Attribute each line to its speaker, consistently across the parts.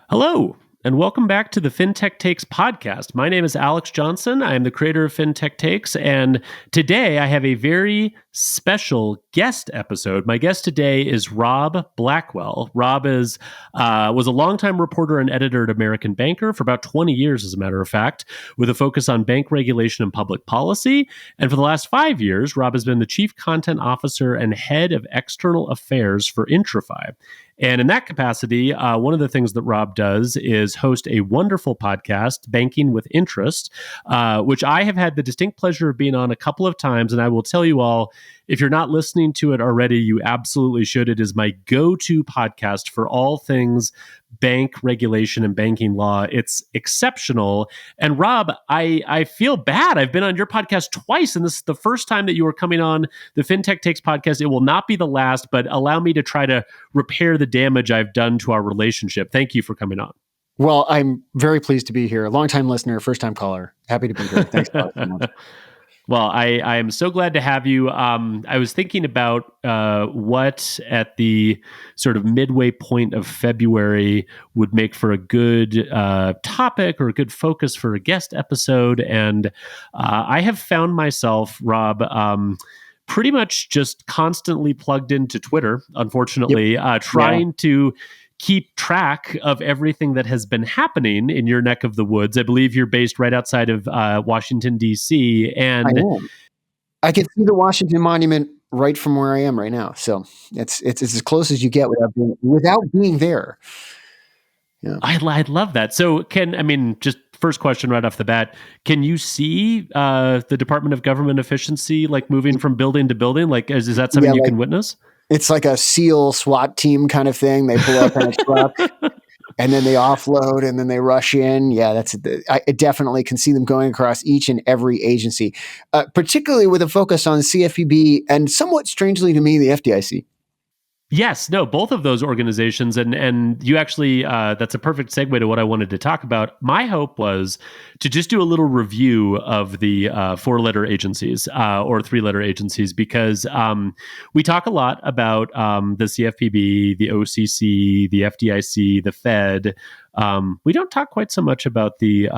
Speaker 1: Hello, and welcome back to the Fintech Takes podcast. My name is Alex Johnson. I am the creator of Fintech Takes, and today I have a very special guest episode. My guest today is Rob Blackwell. Rob was a longtime reporter and editor at American Banker for about 20 years, as a matter of fact, with a focus on bank regulation and public policy. And for the last 5 years, Rob has been the chief content officer and head of external affairs for Intrafi. And in that capacity, one of the things that Rob does is host a wonderful podcast, Banking with Interest, which I have had the distinct pleasure of being on a couple of times. And I will tell you all, if you're not listening to it already, you absolutely should. It is my go-to podcast for all things bank regulation and banking law. It's exceptional. And Rob, I feel bad. I've been on your podcast twice, and this is the first time that you are coming on the Fintech Takes podcast. It will not be the last, but allow me to try to repair the damage I've done to our relationship. Thank you for coming on.
Speaker 2: Well, I'm very pleased to be here. Long-time listener, first-time caller. Happy to be here. Thanks so much.
Speaker 1: Well, I am so glad to have you. I was thinking about what at the sort of midway point of February would make for a good topic or a good focus for a guest episode. And I have found myself, Rob, pretty much just constantly plugged into Twitter, unfortunately, trying to keep track of everything that has been happening in your neck of the woods. I believe you're based right outside of Washington, D.C. And
Speaker 2: I can see the Washington Monument right from where I am right now. So it's as close as you get without being there. Yeah.
Speaker 1: I love that. So just first question right off the bat, can you see the Department of Government Efficiency like moving from building to building? Like, is that something you can witness?
Speaker 2: It's like a SEAL SWAT team kind of thing. They pull up in a truck and then they offload and then they rush in. Yeah, I definitely can see them going across each and every agency, particularly with a focus on CFPB and somewhat strangely to me, the FDIC.
Speaker 1: Yes, no, both of those organizations. And you actually, that's a perfect segue to what I wanted to talk about. My hope was to just do a little review of the 4-letter agencies or 3-letter agencies, because we talk a lot about the CFPB, the OCC, the FDIC, the Fed. We don't talk quite so much about the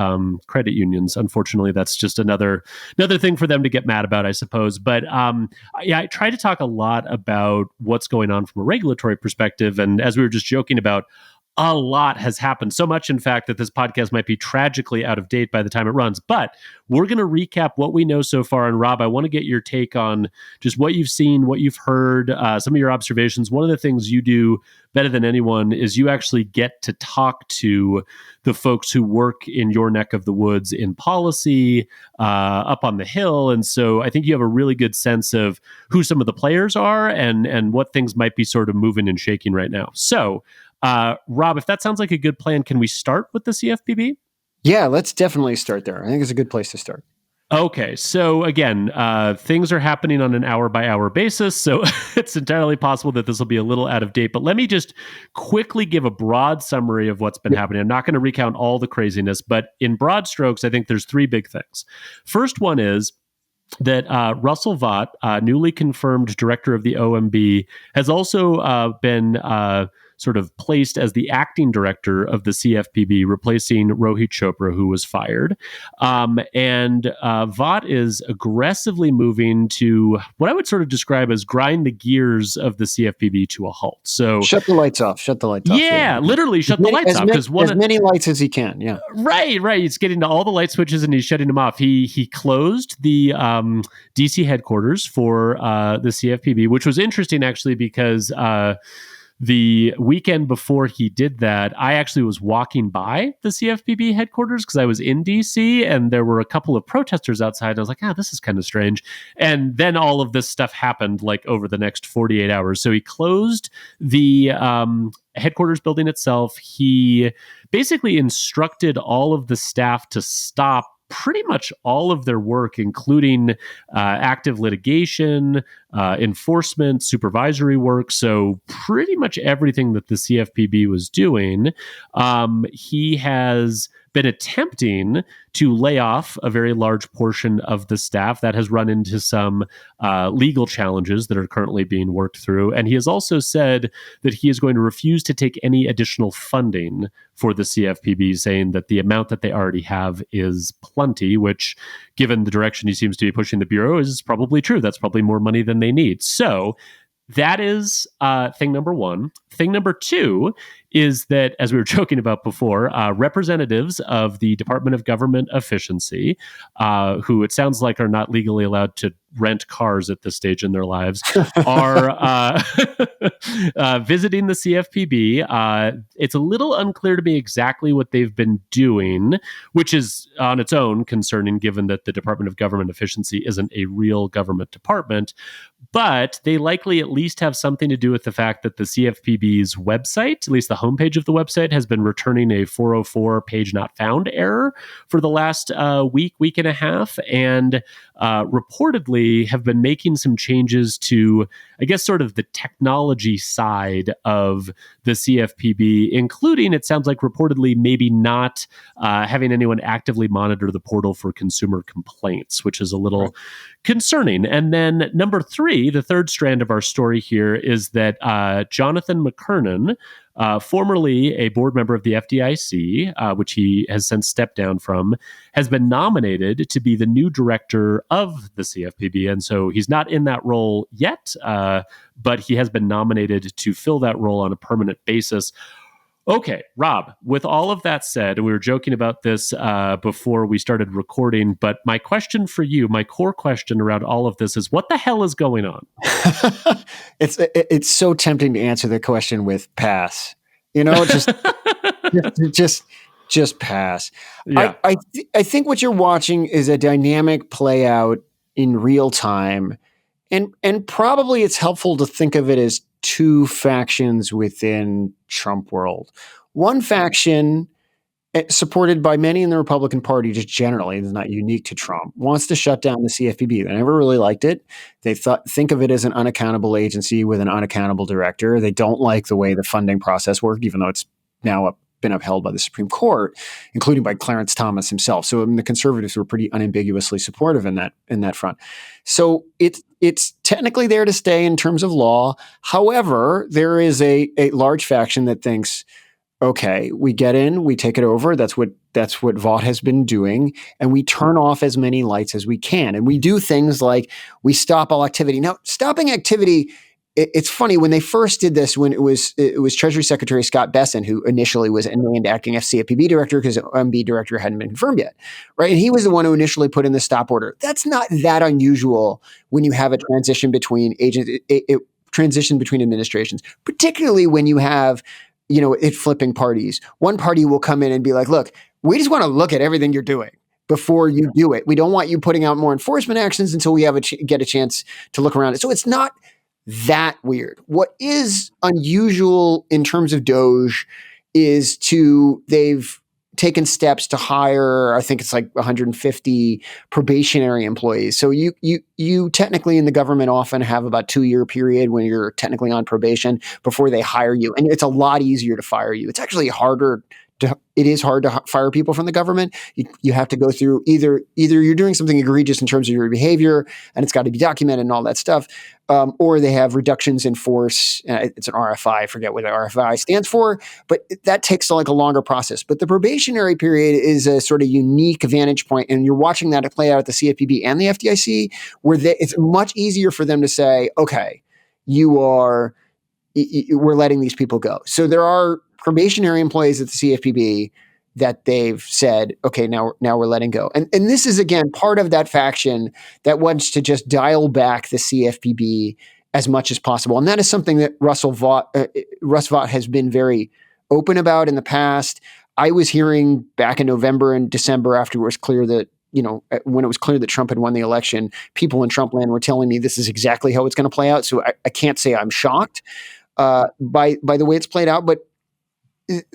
Speaker 1: credit unions. Unfortunately, that's just another thing for them to get mad about, I suppose. But I try to talk a lot about what's going on from a regulatory perspective. And as we were just joking about, a lot has happened. So much, in fact, that this podcast might be tragically out of date by the time it runs. But we're going to recap what we know so far. And Rob, I want to get your take on just what you've seen, what you've heard, some of your observations. One of the things you do better than anyone is you actually get to talk to the folks who work in your neck of the woods in policy, up on the Hill. And so I think you have a really good sense of who some of the players are and what things might be sort of moving and shaking right now. So Rob, if that sounds like a good plan, can we start with the CFPB?
Speaker 2: Yeah, let's definitely start there. I think it's a good place to start.
Speaker 1: Okay, so again, things are happening on an hour-by-hour basis, so it's entirely possible that this will be a little out of date. But let me just quickly give a broad summary of what's been happening. I'm not going to recount all the craziness, but in broad strokes, I think there's 3 big things. First one is that Russell Vought, newly confirmed director of the OMB, has also been sort of placed as the acting director of the CFPB, replacing Rohit Chopra, who was fired. And Vought is aggressively moving to what I would sort of describe as grind the gears of the CFPB to a halt. So
Speaker 2: shut the lights off.
Speaker 1: Yeah, literally shut the lights off.
Speaker 2: As many lights as he can. Yeah.
Speaker 1: Right. He's getting to all the light switches and he's shutting them off. He closed the DC headquarters for the CFPB, which was interesting actually because the weekend before he did that, I actually was walking by the CFPB headquarters because I was in DC and there were a couple of protesters outside. And I was like, this is kind of strange. And then all of this stuff happened like over the next 48 hours. So he closed the headquarters building itself. He basically instructed all of the staff to stop pretty much all of their work, including active litigation, enforcement, supervisory work. So pretty much everything that the CFPB was doing, he has been attempting to lay off a very large portion of the staff. That has run into some legal challenges that are currently being worked through. And he has also said that he is going to refuse to take any additional funding for the CFPB, saying that the amount that they already have is plenty, which, given the direction he seems to be pushing the Bureau, is probably true. That's probably more money than they need. So that is thing number one. Thing number two is that, as we were joking about before, representatives of the Department of Government Efficiency, who it sounds like are not legally allowed to rent cars at this stage in their lives, are visiting the CFPB. It's a little unclear to me exactly what they've been doing, which is on its own concerning, given that the Department of Government Efficiency isn't a real government department. But they likely at least have something to do with the fact that the CFPB's website, at least the homepage of the website, has been returning a 404 page not found error for the last week and a half, and reportedly have been making some changes to, I guess, sort of the technology side of the CFPB, including, it sounds like reportedly, maybe not having anyone actively monitor the portal for consumer complaints, which is a little concerning. And then number three, the third strand of our story here, is that Jonathan McKernan, formerly a board member of the FDIC, which he has since stepped down from, has been nominated to be the new director of the CFPB. And so he's not in that role yet, but he has been nominated to fill that role on a permanent basis. Okay, Rob, with all of that said, and we were joking about this before we started recording, but my question for you, my core question around all of this is, what the hell is going on?
Speaker 2: It's so tempting to answer the question with pass. You know, just pass.
Speaker 1: Yeah.
Speaker 2: I think what you're watching is a dynamic play out in real time, and probably it's helpful to think of it as two factions within Trump world. One faction, supported by many in the Republican Party, just generally, it's not unique to Trump, wants to shut down the CFPB. They never really liked it. They think of it as an unaccountable agency with an unaccountable director. They don't like the way the funding process worked, even though it's now been upheld by the Supreme Court, including by Clarence Thomas himself. So the conservatives were pretty unambiguously supportive in that front. So it's technically there to stay in terms of law. However, there is a large faction that thinks, okay, we get in, we take it over. That's what Vought has been doing, and we turn off as many lights as we can. And we do things like we stop all activity. Now, stopping activity, it's funny, when they first did this, when it was Treasury Secretary Scott Bessent who initially was named acting CFPB director because OMB director hadn't been confirmed yet, right? And he was the one who initially put in the stop order. That's not that unusual when you have a transition between administrations, particularly when you have, it flipping parties. One party will come in and be like, look, we just want to look at everything you're doing before you do it. We don't want you putting out more enforcement actions until we get a chance to look around it. So it's not that weird. What is unusual in terms of DOJ is they've taken steps to hire, I think it's like 150 probationary employees. So you technically in the government often have about 2-year period when you're technically on probation before they hire you. And it's a lot easier to fire you. It's actually harder it is hard to fire people from the government. You have to go through either you're doing something egregious in terms of your behavior and it's got to be documented and all that stuff, or they have reductions in force. It's an RFI. I forget what the RFI stands for, but that takes like a longer process. But the probationary period is a sort of unique vantage point, and you're watching that play out at the CFPB and the FDIC, where it's much easier for them to say, okay, we're letting these people go. So there are probationary employees at the CFPB that they've said, okay, now we're letting go. And this is, again, part of that faction that wants to just dial back the CFPB as much as possible. And that is something that Russ Vought has been very open about in the past. I was hearing back in November and December, after it was clear that, when it was clear that Trump had won the election, people in Trump land were telling me this is exactly how it's going to play out. So I can't say I'm shocked by the way it's played out. But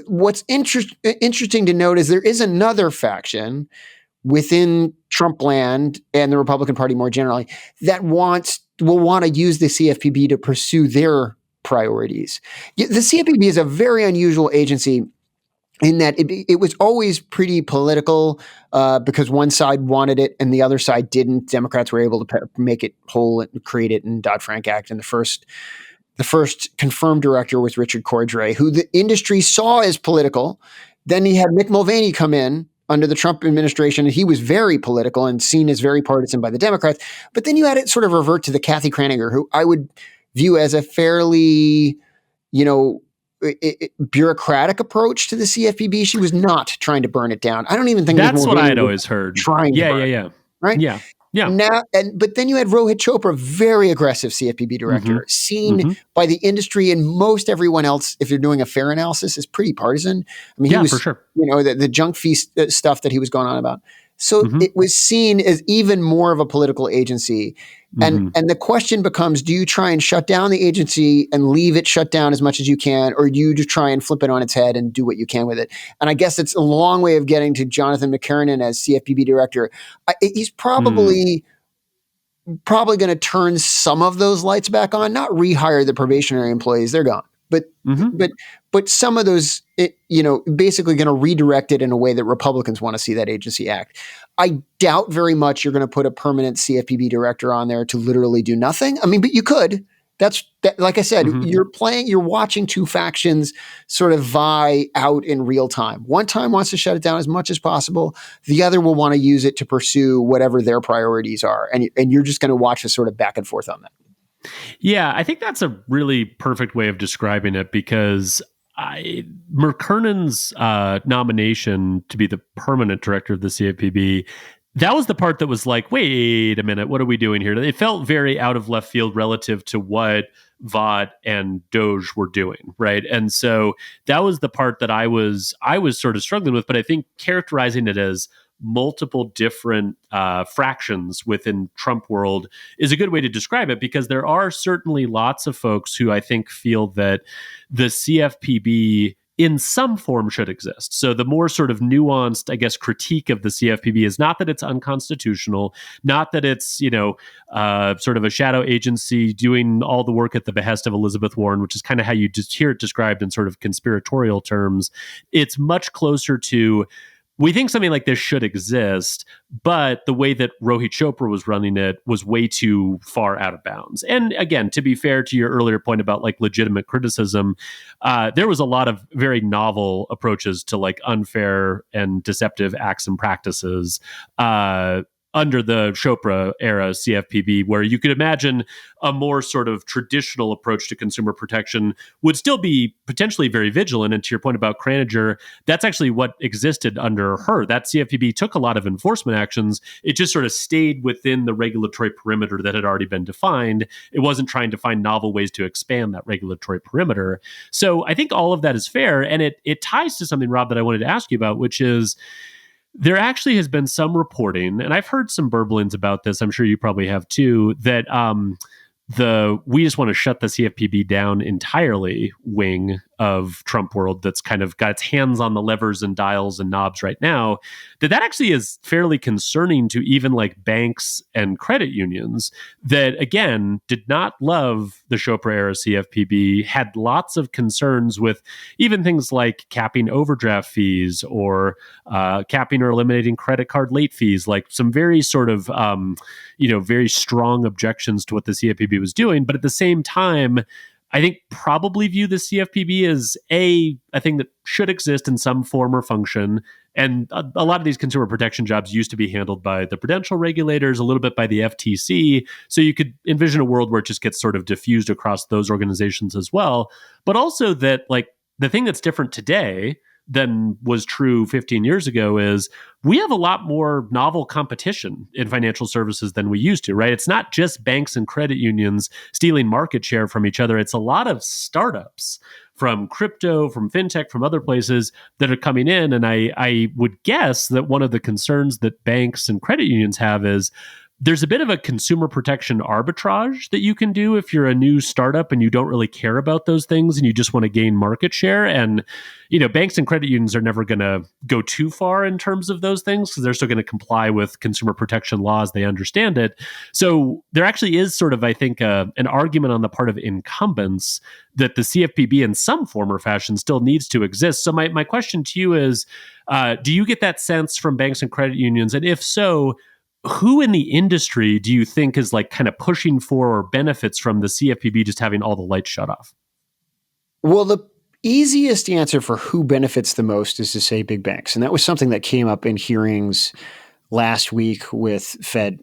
Speaker 2: what's interesting to note is there is another faction within Trump land and the Republican Party more generally that will want to use the CFPB to pursue their priorities. The CFPB is a very unusual agency in that it was always pretty political because one side wanted it and the other side didn't. Democrats were able to make it whole and create it in Dodd-Frank Act. And the first confirmed director was Richard Cordray, who the industry saw as political. Then he had Mick Mulvaney come in under the Trump administration, and he was very political and seen as very partisan by the Democrats. But then you had it sort of revert to the Kathy Kraninger, who I would view as a fairly, bureaucratic approach to the CFPB. She was not trying to burn it down. I don't even think
Speaker 1: that's what I'd always heard.
Speaker 2: Trying to burn it, right?
Speaker 1: Yeah.
Speaker 2: Now, but then you had Rohit Chopra, very aggressive CFPB director, seen by the industry and most everyone else, if you're doing a fair analysis, is pretty partisan. I mean, he was,
Speaker 1: for sure.
Speaker 2: The junk fee stuff that he was going on about. So it was seen as even more of a political agency. And the question becomes, do you try and shut down the agency and leave it shut down as much as you can, or do you just try and flip it on its head and do what you can with it? And I guess it's a long way of getting to Jonathan McKernan as CFPB director. He's probably going to turn some of those lights back on, not rehire the probationary employees. They're gone. But some of those, basically going to redirect it in a way that Republicans want to see that agency act. I doubt very much you're going to put a permanent CFPB director on there to literally do nothing. I mean, but you could. Like I said, you're watching two factions sort of vie out in real time. One time wants to shut it down as much as possible. The other will want to use it to pursue whatever their priorities are. And you're just going to watch a sort of back and forth on that.
Speaker 1: Yeah, I think that's a really perfect way of describing it, because McKernan's nomination to be the permanent director of the CFPB, that was the part that was like, wait a minute, what are we doing here? It felt very out of left field relative to what Vought and Doge were doing, right? And so that was the part that I was sort of struggling with, but I think characterizing it as multiple different fractions within Trump world is a good way to describe it, because there are certainly lots of folks who I think feel that the CFPB in some form should exist. So the more sort of nuanced, I guess, critique of the CFPB is not that it's unconstitutional, not that it's, sort of a shadow agency doing all the work at the behest of Elizabeth Warren, which is kind of how you just hear it described in sort of conspiratorial terms. It's much closer to, we think something like this should exist, but the way that Rohit Chopra was running it was way too far out of bounds. And again, to be fair to your earlier point about like legitimate criticism, there was a lot of very novel approaches to like unfair and deceptive acts and practices under the Chopra era CFPB, where you could imagine a more sort of traditional approach to consumer protection would still be potentially very vigilant. And to your point about Kraninger, that's actually what existed under her. That CFPB took a lot of enforcement actions. It just sort of stayed within the regulatory perimeter that had already been defined. It wasn't trying to find novel ways to expand that regulatory perimeter. So I think all of that is fair. And it ties to something, Rob, that I wanted to ask you about, which is, there actually has been some reporting, and I've heard some burblings about this, I'm sure you probably have too, that we just want to shut the CFPB down entirely wing of Trump world that's kind of got its hands on the levers and dials and knobs right now, that actually is fairly concerning to even like banks and credit unions that, again, did not love the Chopra era CFPB, had lots of concerns with even things like capping overdraft fees or capping or eliminating credit card late fees, like some very sort of, very strong objections to what the CFPB was doing. But at the same time, I think probably view the CFPB as a thing that should exist in some form or function. And a lot of these consumer protection jobs used to be handled by the prudential regulators, a little bit by the FTC. So you could envision a world where it just gets sort of diffused across those organizations as well. But also that like the thing that's different today than was true 15 years ago is we have a lot more novel competition in financial services than we used to, right? It's not just banks and credit unions stealing market share from each other. It's a lot of startups from crypto, from fintech, from other places that are coming in. And I would guess that one of the concerns that banks and credit unions have is there's a bit of a consumer protection arbitrage that you can do if you're a new startup and you don't really care about those things and you just want to gain market share. And, banks and credit unions are never going to go too far in terms of those things because they're still going to comply with consumer protection laws. They understand it. So there actually is sort of, I think, an argument on the part of incumbents that the CFPB in some form or fashion still needs to exist. So my question to you is, do you get that sense from banks and credit unions? And if so, who in the industry do you think is like kind of pushing for or benefits from the CFPB just having all the lights shut off?
Speaker 2: Well, the easiest answer for who benefits the most is to say big banks. And that was something that came up in hearings last week with Fed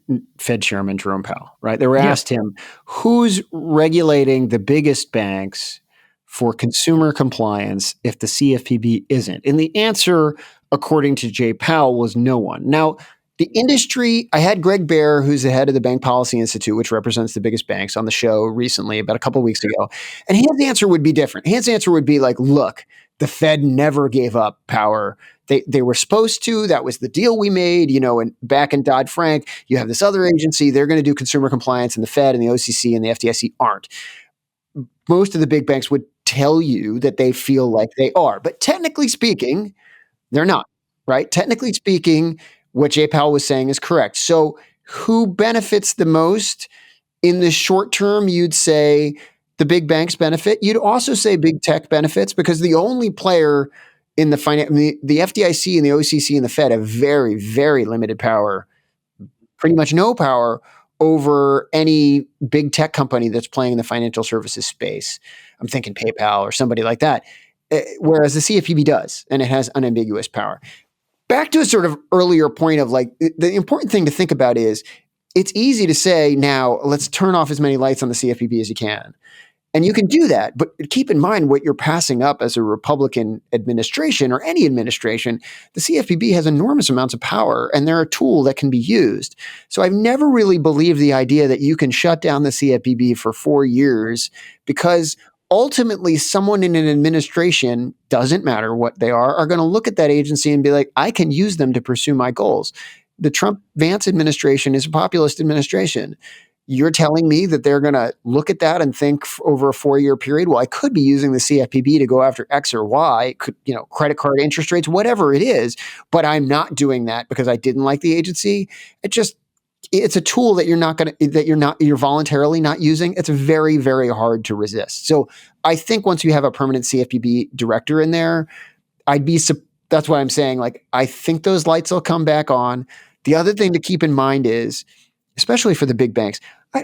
Speaker 2: Chairman Jerome Powell, right? They were asked him, who's regulating the biggest banks for consumer compliance if the CFPB isn't? And the answer, according to Jay Powell, was no one. Now, the industry, I had Greg Baer, who's the head of the Bank Policy Institute, which represents the biggest banks, on the show recently, about a couple of weeks ago. And his answer would be different. His answer would be like, look, the Fed never gave up power. They were supposed to. That was the deal we made. And back in Dodd-Frank, you have this other agency. They're going to do consumer compliance, and the Fed and the OCC and the FDIC aren't. Most of the big banks would tell you that they feel like they are. But technically speaking, they're not, right? Technically speaking, what Jay Powell was saying is correct. So who benefits the most? In the short term, you'd say the big banks benefit. You'd also say big tech benefits because the only player in the FDIC and the OCC and the Fed have very, very limited power, pretty much no power over any big tech company that's playing in the financial services space. I'm thinking PayPal or somebody like that. Whereas the CFPB does, and it has unambiguous power. Back to a sort of earlier point of like, the important thing to think about is it's easy to say now, let's turn off as many lights on the CFPB as you can. And you can do that, but keep in mind what you're passing up as a Republican administration or any administration. The CFPB has enormous amounts of power and they're a tool that can be used. So I've never really believed the idea that you can shut down the CFPB for 4 years because ultimately, someone in an administration, doesn't matter what they are going to look at that agency and be like, I can use them to pursue my goals. The Trump-Vance administration is a populist administration. You're telling me that they're going to look at that and think over a 4-year period, well, I could be using the CFPB to go after X or Y, credit card interest rates, whatever it is, but I'm not doing that because I didn't like the agency. It's a tool that you're voluntarily not using. It's very, very hard to resist. So I think once you have a permanent CFPB director in there, that's why I'm saying, like, I think those lights will come back on. The other thing to keep in mind is, especially for the big banks, I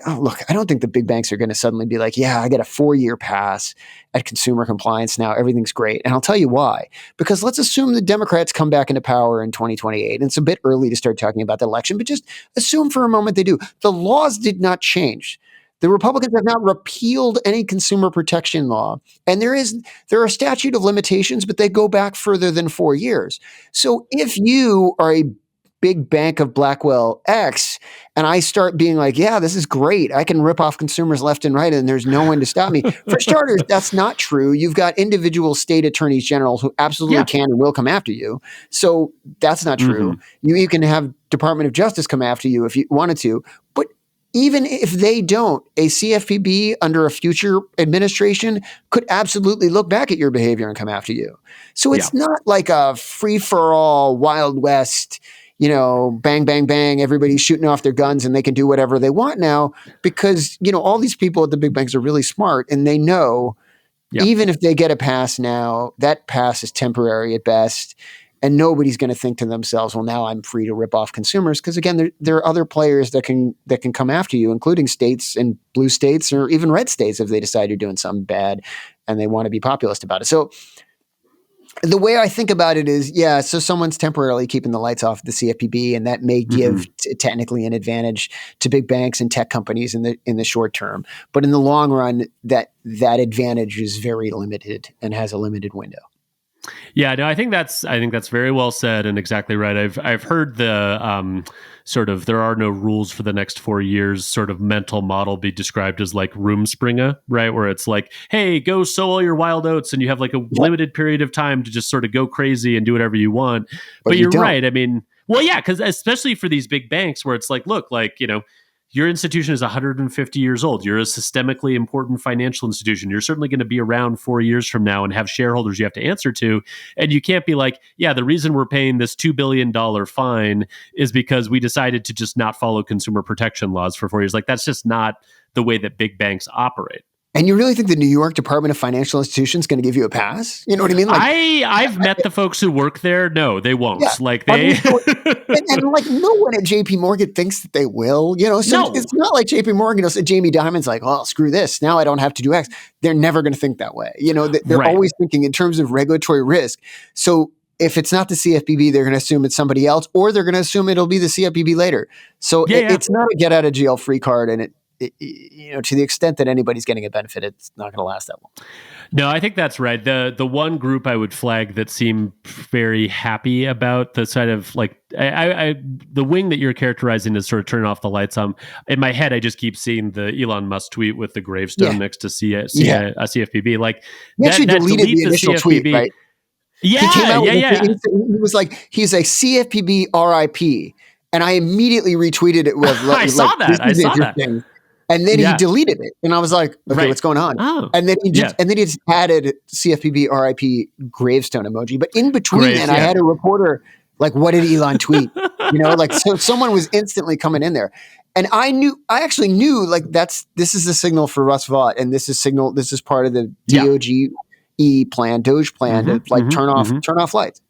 Speaker 2: don't think the big banks are going to suddenly be like, yeah, I got a 4-year pass at consumer compliance now. Everything's great. And I'll tell you why. Because let's assume the Democrats come back into power in 2028. And it's a bit early to start talking about the election, but just assume for a moment they do. The laws did not change. The Republicans have not repealed any consumer protection law. And there are a statute of limitations, but they go back further than 4 years. So if you are a big bank of Blackwell X, and I start being like, yeah, this is great. I can rip off consumers left and right, and there's no one to stop me. For starters, that's not true. You've got individual state attorneys general who absolutely can and will come after you. So that's not true. You can have Department of Justice come after you if you wanted to. But even if they don't, a CFPB under a future administration could absolutely look back at your behavior and come after you. So it's not like a free-for-all Wild West, bang, bang, bang, everybody's shooting off their guns and they can do whatever they want now because, all these people at the big banks are really smart and they know even if they get a pass now, that pass is temporary at best. And nobody's going to think to themselves, well, now I'm free to rip off consumers. Because again, there are other players that can come after you, including states and blue states or even red states if they decide you're doing something bad and they want to be populist about it. So the way I think about it is, so someone's temporarily keeping the lights off the CFPB, and that may give technically an advantage to big banks and tech companies in the short term. But in the long run, that advantage is very limited and has a limited window.
Speaker 1: Yeah, no, I think that's very well said and exactly right. I've heard the sort of there are no rules for the next 4 years sort of mental model be described as like Rumspringa, right? Where it's like, hey, go sow all your wild oats and you have like a limited period of time to just sort of go crazy and do whatever you want. But you're right. I mean, Well, yeah, because especially for these big banks where it's like, look, like, your institution is 150 years old. You're a systemically important financial institution. You're certainly going to be around 4 years from now and have shareholders you have to answer to. And you can't be like, yeah, the reason we're paying this $2 billion fine is because we decided to just not follow consumer protection laws for 4 years. Like, that's just not the way that big banks operate.
Speaker 2: And you really think the New York Department of Financial Institutions is going to give you a pass? You know what I mean? Like,
Speaker 1: I've met the folks who work there. No, they won't.
Speaker 2: Yeah.
Speaker 1: Like they,
Speaker 2: and like no one at JP Morgan thinks that they will, so
Speaker 1: No.
Speaker 2: it's not like JP Morgan, Jamie Dimon's like, oh, screw this. Now I don't have to do X. They're never going to think that way. They're
Speaker 1: Right.
Speaker 2: always thinking in terms of regulatory risk. So if it's not the CFPB, they're going to assume it's somebody else, or they're going to assume it'll be the CFPB later. So it's not a get out of jail free card. And to the extent that anybody's getting a benefit, it's not going to last that long.
Speaker 1: No, I think that's right. The one group I would flag that seem very happy about the side of like the wing that you're characterizing as sort of turning off the lights on. In my head, I just keep seeing the Elon Musk tweet with the gravestone next to CFPB. Like
Speaker 2: he actually deleted the initial tweet, right?
Speaker 1: Yeah,
Speaker 2: he came out
Speaker 1: yeah.
Speaker 2: He was like, he's a CFPB RIP, and I immediately retweeted it with.
Speaker 1: I saw that.
Speaker 2: And then he deleted it, and I was like, "Okay, what's going on?"
Speaker 1: Oh.
Speaker 2: And then he just added CFPB RIP gravestone emoji. But in between, I had a reporter like, "What did Elon tweet?" So someone was instantly coming in there, and I actually knew like this is a signal for Russ Vought, and this is part of the DOGE plan to like turn off lights.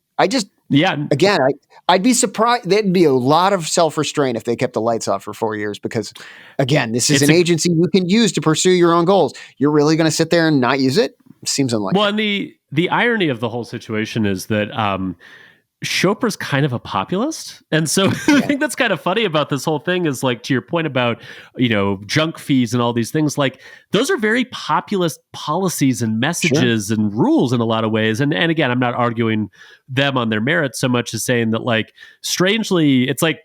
Speaker 2: Again, I'd be surprised. There'd be a lot of self-restraint if they kept the lights off for 4 years because, again, this is an agency you can use to pursue your own goals. You're really going to sit there and not use it? Seems unlikely.
Speaker 1: Well, and the irony of the whole situation is that Chopra's kind of a populist. And so I think that's kind of funny about this whole thing is like, to your point about, junk fees and all these things, like those are very populist policies and messages and rules in a lot of ways. And again, I'm not arguing them on their merits so much as saying that like, strangely, it's like,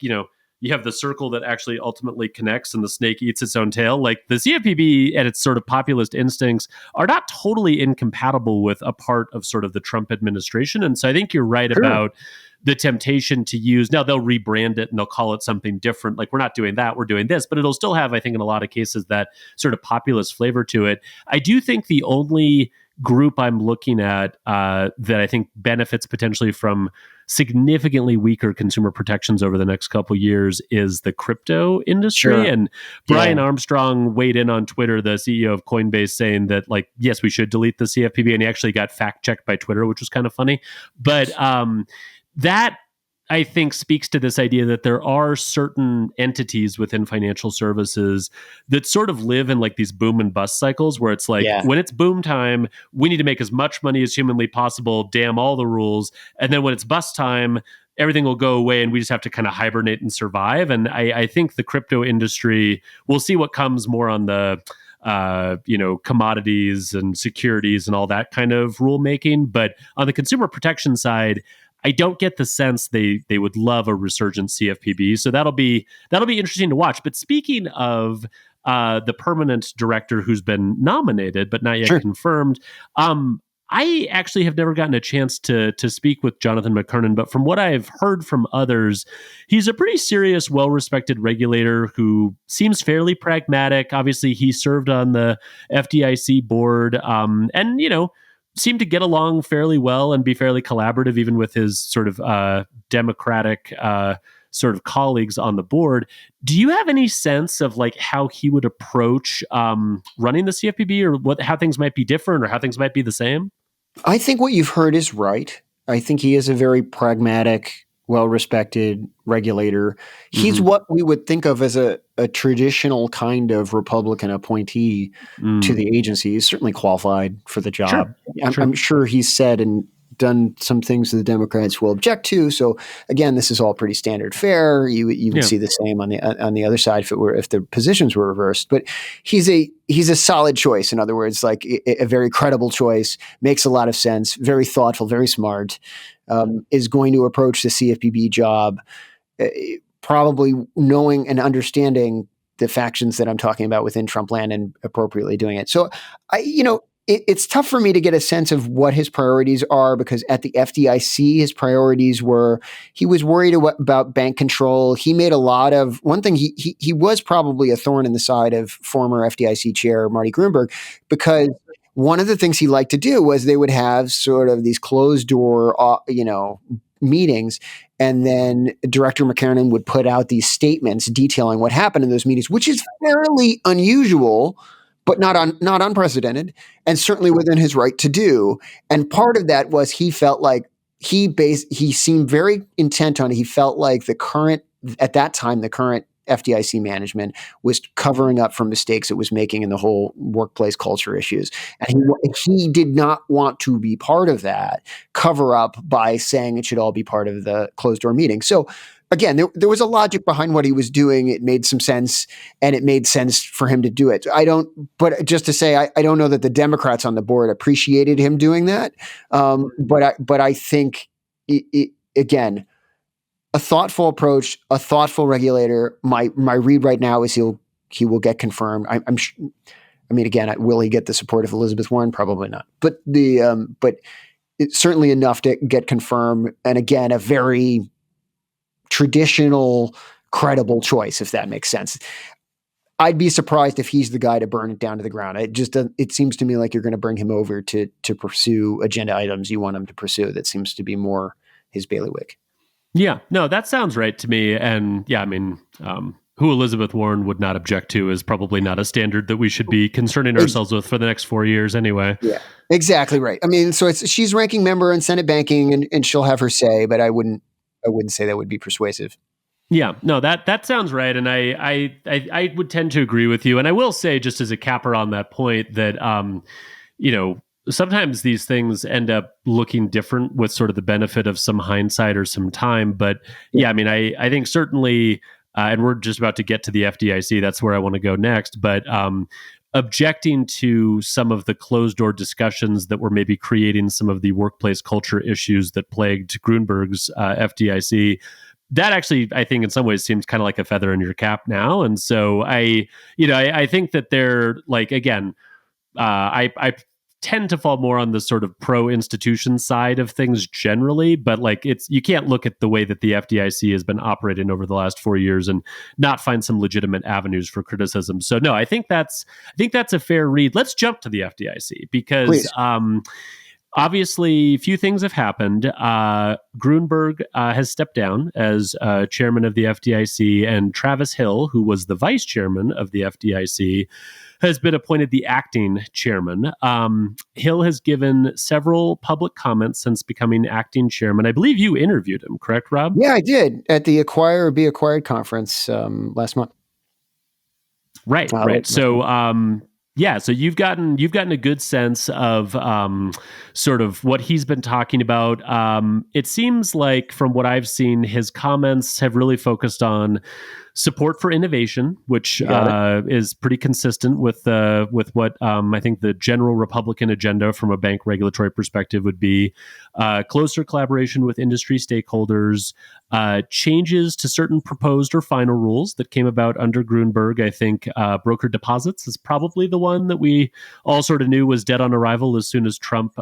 Speaker 1: you have the circle that actually ultimately connects and the snake eats its own tail. Like the CFPB and its sort of populist instincts are not totally incompatible with a part of sort of the Trump administration. And so I think you're right about the temptation to use, now they'll rebrand it and they'll call it something different. Like we're not doing that, we're doing this, but it'll still have, I think in a lot of cases, that sort of populist flavor to it. I do think the only group I'm looking at that I think benefits potentially from significantly weaker consumer protections over the next couple of years is the crypto industry. And Brian Armstrong weighed in on Twitter, the CEO of Coinbase, saying that like, yes, we should delete the CFPB. And he actually got fact checked by Twitter, which was kind of funny. But that I think speaks to this idea that there are certain entities within financial services that sort of live in like these boom and bust cycles where it's like, when it's boom time, we need to make as much money as humanly possible, damn all the rules. And then when it's bust time, everything will go away and we just have to kind of hibernate and survive. And I think the crypto industry, we'll see what comes more on the commodities and securities and all that kind of rulemaking. But on the consumer protection side, I don't get the sense they would love a resurgent CFPB. So that'll be interesting to watch. But speaking of the permanent director who's been nominated but not yet confirmed, I actually have never gotten a chance to speak with Jonathan McKernan, but from what I've heard from others, he's a pretty serious, well-respected regulator who seems fairly pragmatic. Obviously, he served on the FDIC board, and seemed to get along fairly well and be fairly collaborative, even with his sort of Democratic sort of colleagues on the board. Do you have any sense of like how he would approach running the CFPB, or how things might be different, or how things might be the same?
Speaker 2: I think what you've heard is right. I think he is a very pragmatic, well-respected regulator. He's what we would think of as a traditional kind of Republican appointee to the agency. He's certainly qualified for the job. I'm sure he's said and done some things that the Democrats will object to. So again, this is all pretty standard fare. You would see the same on the other side if the positions were reversed. But he's a solid choice. In other words, like a very credible choice, makes a lot of sense, very thoughtful, very smart, is going to approach the CFPB job probably knowing and understanding the factions that I'm talking about within Trump land and appropriately doing it. So it's tough for me to get a sense of what his priorities are, because at the FDIC, his priorities were, he was worried about bank control. He made one thing, he was probably a thorn in the side of former FDIC chair Marty Gruenberg, because one of the things he liked to do was they would have sort of these closed door, meetings. And then Director McKernan would put out these statements detailing what happened in those meetings, which is fairly unusual, but not unprecedented, and certainly within his right to do. And part of that was he felt like he seemed very intent on it. He felt like the current FDIC management was covering up for mistakes it was making in the whole workplace culture issues. And he did not want to be part of that cover up by saying it should all be part of the closed door meeting. So again, there was a logic behind what he was doing. It made some sense, and it made sense for him to do it. But just to say, I don't know that the Democrats on the board appreciated him doing that. But I think again, a thoughtful approach, a thoughtful regulator. My read right now is he will get confirmed. Again, will he get the support of Elizabeth Warren? Probably not. But but it's certainly enough to get confirmed. And again, a very traditional, credible choice, if that makes sense. I'd be surprised if he's the guy to burn it down to the ground. It seems to me like you're going to bring him over to pursue agenda items you want him to pursue. That seems to be more his bailiwick.
Speaker 1: Yeah, no, that sounds right to me. And yeah, who Elizabeth Warren would not object to is probably not a standard that we should be concerning ourselves with for the next 4 years anyway.
Speaker 2: Yeah, exactly right. So she's ranking member in Senate banking, and she'll have her say, but I wouldn't say that would be persuasive.
Speaker 1: Yeah, no, that sounds right. And I would tend to agree with you. And I will say, just as a capper on that point, that, sometimes these things end up looking different with sort of the benefit of some hindsight or some time. But yeah, I think certainly, and we're just about to get to the FDIC, that's where I want to go next. But objecting to some of the closed door discussions that were maybe creating some of the workplace culture issues that plagued Gruenberg's FDIC, that actually, I think in some ways seems kind of like a feather in your cap now. And so I think that they're like, again, I tend to fall more on the sort of pro-institution side of things generally, but like you can't look at the way that the FDIC has been operating over the last 4 years and not find some legitimate avenues for criticism. So no, I think that's a fair read. Let's jump to the FDIC because obviously a few things have happened. Gruenberg has stepped down as chairman of the FDIC, and Travis Hill, who was the vice chairman of the FDIC, has been appointed the acting chairman. Hill has given several public comments since becoming acting chairman. I believe you interviewed him, correct, Rob?
Speaker 2: Yeah, I did at the Acquire or Be Acquired conference last month.
Speaker 1: Right. So, so you've gotten a good sense of sort of what he's been talking about. It seems like from what I've seen, his comments have really focused on support for innovation, which is pretty consistent with what I think the general Republican agenda from a bank regulatory perspective would be. Closer collaboration with industry stakeholders, changes to certain proposed or final rules that came about under Gruenberg. I think broker deposits is probably the one that we all sort of knew was dead on arrival as soon as Trump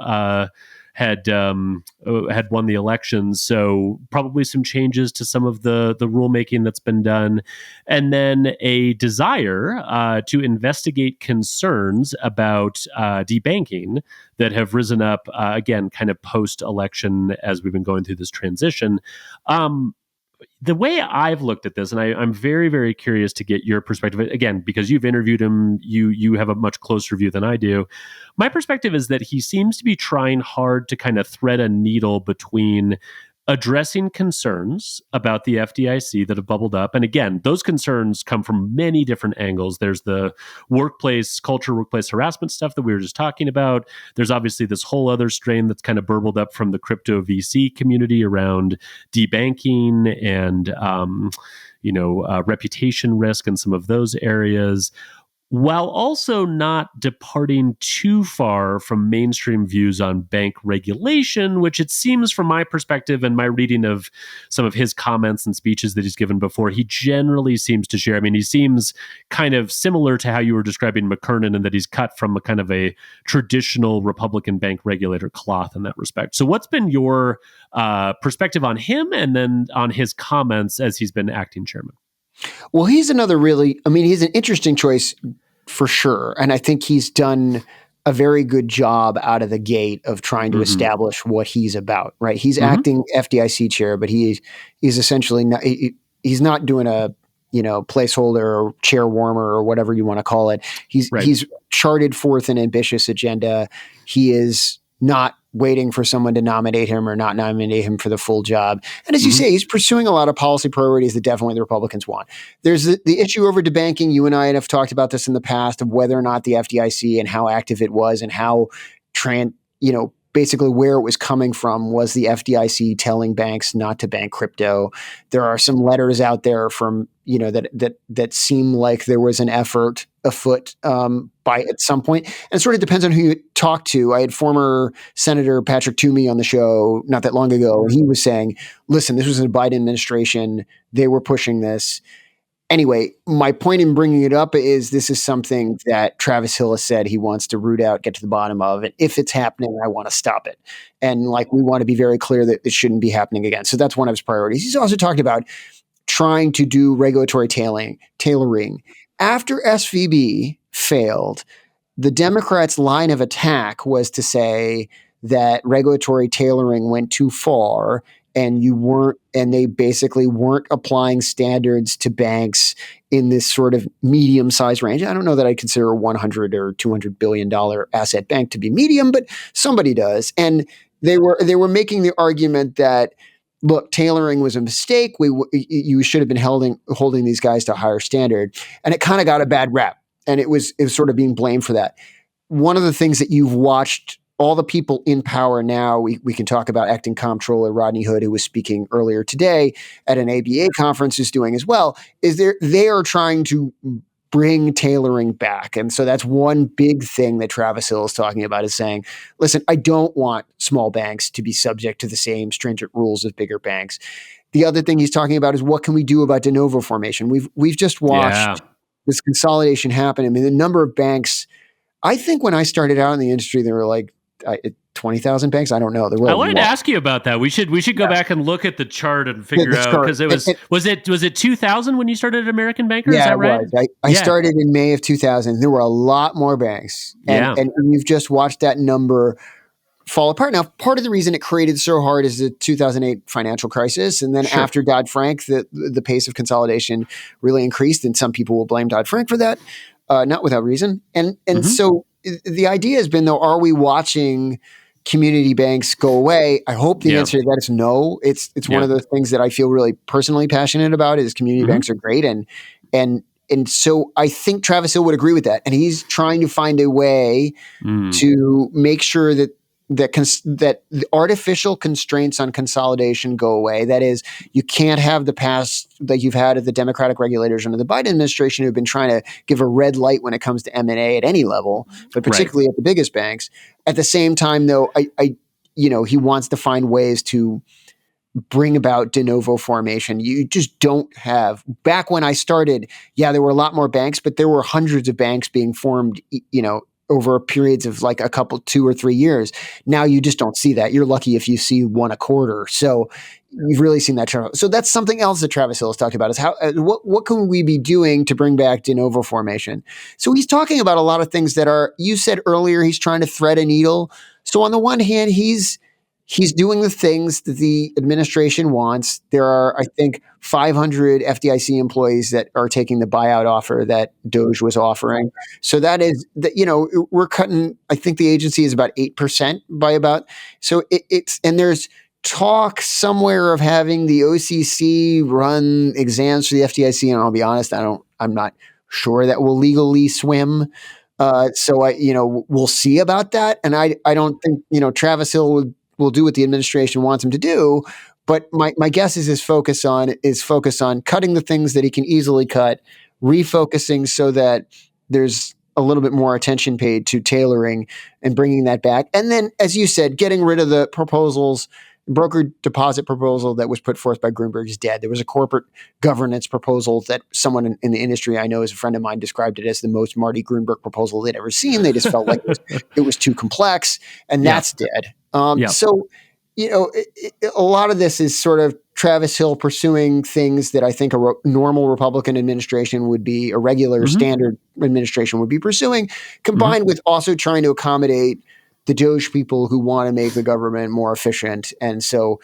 Speaker 1: had won the election. So probably some changes to some of the rulemaking that's been done, and then a desire to investigate concerns about debanking that have risen up again, kind of post-election as we've been going through this transition. The way I've looked at this, and I'm very, very curious to get your perspective, again, because you've interviewed him, you have a much closer view than I do. My perspective is that he seems to be trying hard to kind of thread a needle between addressing concerns about the FDIC that have bubbled up. And again, those concerns come from many different angles. There's the workplace culture, workplace harassment stuff that we were just talking about. There's obviously this whole other strain that's kind of burbled up from the crypto VC community around debanking and, reputation risk and some of those areas. while also not departing too far from mainstream views on bank regulation, which it seems from my perspective and my reading of some of his comments and speeches that he's given before, he generally seems to share. I mean, he seems kind of similar to how you were describing McKernan, and that he's cut from a kind of a traditional Republican bank regulator cloth in that respect. So what's been your perspective on him and then on his comments as he's been acting chairman?
Speaker 2: Well, he's another he's an interesting choice for sure. And I think he's done a very good job out of the gate of trying to establish what he's about, right? He's acting FDIC chair, but he's essentially not, he's not doing a, placeholder or chair warmer or whatever you want to call it. He's charted forth an ambitious agenda. He is not waiting for someone to nominate him or not nominate him for the full job. And as you say, he's pursuing a lot of policy priorities that definitely the Republicans want. There's the issue over debanking. You and I have talked about this in the past of whether or not the FDIC and how active it was and how basically where it was coming from was the FDIC telling banks not to bank crypto. There are some letters out there from, that seem like there was an effort afoot by at some point. And it sort of depends on who you talk to. I had former Senator Patrick Toomey on the show not that long ago, and he was saying, listen, this was the Biden administration. They were pushing this. Anyway, my point in bringing it up is this is something that Travis Hill has said he wants to root out, get to the bottom of it. If it's happening, I want to stop it. And we want to be very clear that it shouldn't be happening again. So that's one of his priorities. He's also talked about trying to do regulatory tailoring. After SVB failed, the Democrats' line of attack was to say that regulatory tailoring went too far and they basically weren't applying standards to banks in this sort of medium-sized range. I don't know that I consider a $100 or $200 billion asset bank to be medium, but somebody does. And they were making the argument that, look, tailoring was a mistake. You should have been holding these guys to a higher standard. And it kind of got a bad rap. And it was sort of being blamed for that. One of the things that you've watched all the people in power now, we can talk about acting comptroller Rodney Hood, who was speaking earlier today at an ABA conference, is doing as well, is they are trying to bring tailoring back. And so that's one big thing that Travis Hill is talking about, is saying, listen, I don't want small banks to be subject to the same stringent rules as bigger banks. The other thing he's talking about is what can we do about de novo formation? We've just watched this consolidation happen. I mean, the number of banks, I think when I started out in the industry, there were 20,000 banks. I don't know.
Speaker 1: I wanted to ask you about that. We should go back and look at the chart and figure out, because it was it 2000 when you started at American Banker?
Speaker 2: Yeah,
Speaker 1: is that right?
Speaker 2: It was. I started in May of 2000. There were a lot more banks, and you've just watched that number fall apart. Now, part of the reason it created so hard is the 2008 financial crisis, and then after Dodd-Frank, the pace of consolidation really increased, and some people will blame Dodd-Frank for that, not without reason. And so the idea has been, though, are we watching community banks go away? I hope the answer to that is no. It's one of the things that I feel really personally passionate about, is community banks are great. And so I think Travis Hill would agree with that. And he's trying to find a way to make sure that the artificial constraints on consolidation go away. That is, you can't have the past that you've had of the Democratic regulators under the Biden administration, who've been trying to give a red light when it comes to M&A at any level, but particularly at the biggest banks. At the same time, though, he wants to find ways to bring about de novo formation. You just don't have. Back when I started, there were a lot more banks, but there were hundreds of banks being formed, over periods of a couple, 2 or 3 years. Now you just don't see that. You're lucky if you see one a quarter. So you've really seen that turn. So that's something else that Travis Hill has talked about, is how what can we be doing to bring back de novo formation? So he's talking about a lot of things that are, you said earlier, he's trying to thread a needle. So on the one hand, he's doing the things that the administration wants. There are, I think, 500 FDIC employees that are taking the buyout offer that DOJ was offering. So that is that, we're cutting, I think the agency is about 8% by about, so it's, and there's talk somewhere of having the OCC run exams for the FDIC. And I'll be honest, I'm not sure that will legally swim. So we'll see about that. And I don't think, Travis Hill will do what the administration wants him to do. But my guess is his focus on cutting the things that he can easily cut, refocusing so that there's a little bit more attention paid to tailoring and bringing that back. And then, as you said, getting rid of the proposals. Broker deposit proposal that was put forth by Greenberg is dead. There was a corporate governance proposal that someone in the industry I know as a friend of mine described it as the most Marty Greenberg proposal they'd ever seen. They just felt like it was too complex, and that's dead. So, a lot of this is sort of Travis Hill pursuing things that I think a normal Republican administration would be, a regular standard administration would be pursuing, combined with also trying to accommodate the Doge people who want to make the government more efficient. And so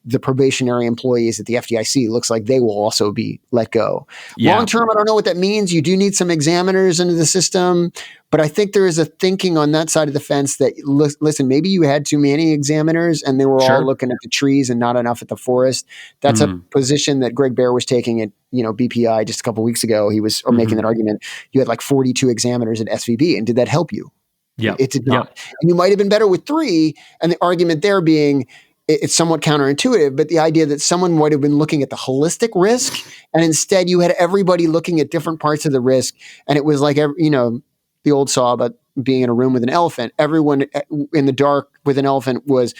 Speaker 2: the probationary employees at the FDIC looks like they will also be let go. Long term, I don't know what that means. You do need some examiners into the system, but I think there is a thinking on that side of the fence that, listen, maybe you had too many examiners and they were all looking at the trees and not enough at the forest. That's a position that Greg Baer was taking at BPI just a couple of weeks ago. He was making that argument. You had like 42 examiners at SVB, and did that help you?
Speaker 1: Yeah,
Speaker 2: it did not. And you might have been better with 3. And the argument there being, it's somewhat counterintuitive, but the idea that someone might have been looking at the holistic risk, and instead you had everybody looking at different parts of the risk. And it was like, the old saw about being in a room with an elephant. Everyone in the dark with an elephant was,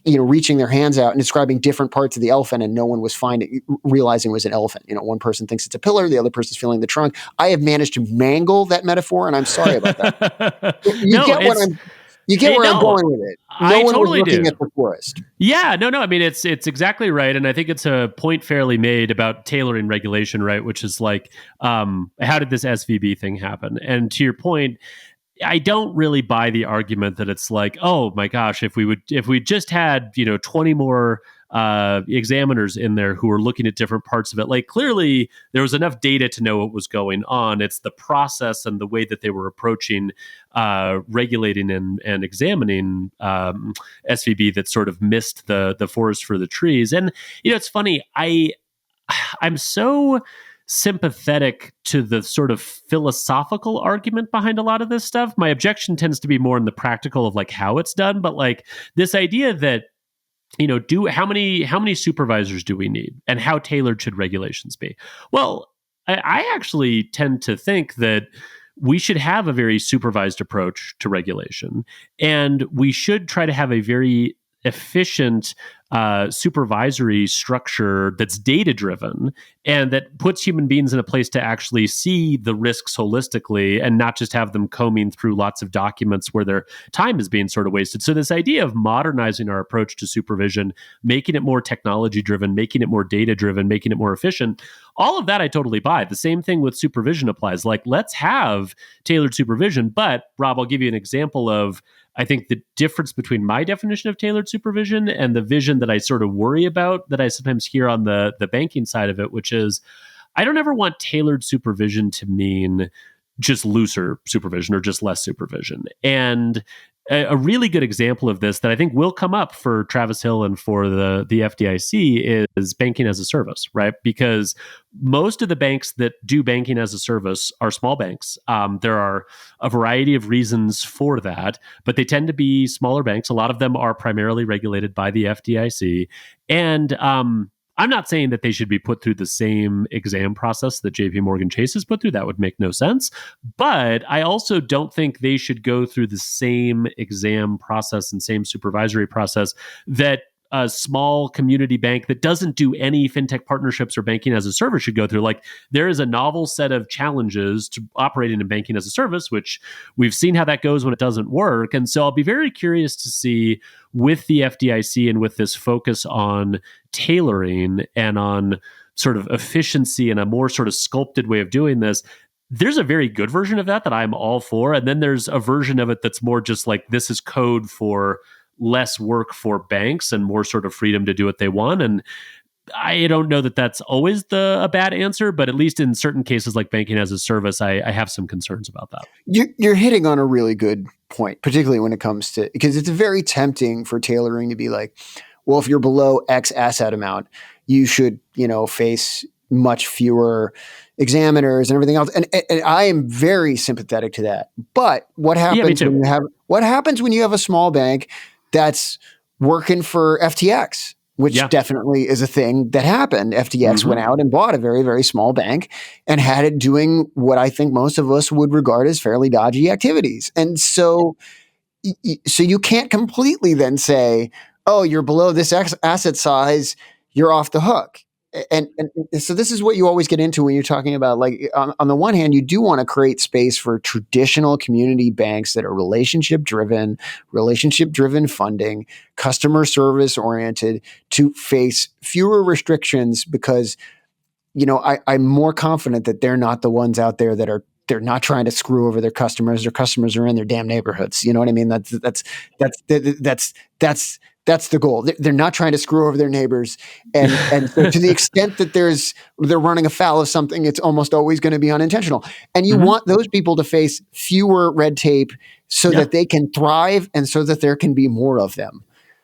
Speaker 2: reaching their hands out and describing different parts of the elephant, and no one was realizing it was an elephant. One person thinks it's a pillar, the other person's feeling the trunk. I have managed to mangle that metaphor, and I'm sorry about that. You get where I'm going with it. No one was looking at the forest.
Speaker 1: Yeah, no. I mean, it's exactly right, and I think it's a point fairly made about tailoring regulation, right? Which is like, how did this SVB thing happen? And to your point, I don't really buy the argument that it's like, oh my gosh, if we just had 20 more examiners in there who were looking at different parts of it. Like, clearly there was enough data to know what was going on. It's the process and the way that they were approaching regulating and examining SVB that sort of missed the forest for the trees. And it's funny, I'm so sympathetic to the sort of philosophical argument behind a lot of this stuff. My objection tends to be more in the practical of like how it's done, but like this idea that how many supervisors do we need, and how tailored should regulations be? Well, I actually tend to think that we should have a very supervised approach to regulation, and we should try to have a very efficient supervisory structure that's data-driven and that puts human beings in a place to actually see the risks holistically and not just have them combing through lots of documents where their time is being sort of wasted. So this idea of modernizing our approach to supervision, making it more technology-driven, making it more data-driven, making it more efficient, all of that I totally buy. The same thing with supervision applies. Like, let's have tailored supervision. But, Rob, I'll give you an example of, I think, the difference between my definition of tailored supervision and the vision that I sort of worry about that I sometimes hear on the banking side of it, which is I don't ever want tailored supervision to mean just looser supervision or just less supervision. And a really good example of this that I think will come up for Travis Hill and for the FDIC is banking as a service, right? Because most of the banks that do banking as a service are small banks. There are a variety of reasons for that, but they tend to be smaller banks. A lot of them are primarily regulated by the FDIC. And I'm not saying that they should be put through the same exam process that JP Morgan Chase has put through. That would make no sense. But I also don't think they should go through the same exam process and same supervisory process that a small community bank that doesn't do any fintech partnerships or banking as a service should go through. Like, there is a novel set of challenges to operating in banking as a service, which we've seen how that goes when it doesn't work. And so I'll be very curious to see with the FDIC and with this focus on tailoring and on sort of efficiency and a more sort of sculpted way of doing this. There's a very good version of that I'm all for. And then there's a version of it that's more just like, this is code for less work for banks and more sort of freedom to do what they want. And I don't know that that's always a bad answer, but at least in certain cases like banking as a service, I have some concerns about that.
Speaker 2: You're hitting on a really good point, particularly when it comes to, because it's very tempting for tailoring to be like, well, if you're below X asset amount, you should, face much fewer examiners and everything else. And I am very sympathetic to that. But what happens when you have a small bank that's working for FTX? which definitely is a thing that happened. FTX went out and bought a very, very small bank and had it doing what I think most of us would regard as fairly dodgy activities. And so you can't completely then say, oh, you're below this asset size, you're off the hook. And so this is what you always get into when you're talking about, like, on the one hand, you do want to create space for traditional community banks that are relationship driven funding, customer service oriented, to face fewer restrictions, because, I'm more confident that they're not the ones out there that they're not trying to screw over their customers. Their customers are in their damn neighborhoods. You know what I mean? That's the goal. They're not trying to screw over their neighbors. And so to the extent that they're running afoul of something, it's almost always going to be unintentional. And you want those people to face fewer red tape so that they can thrive and so that there can be more of them.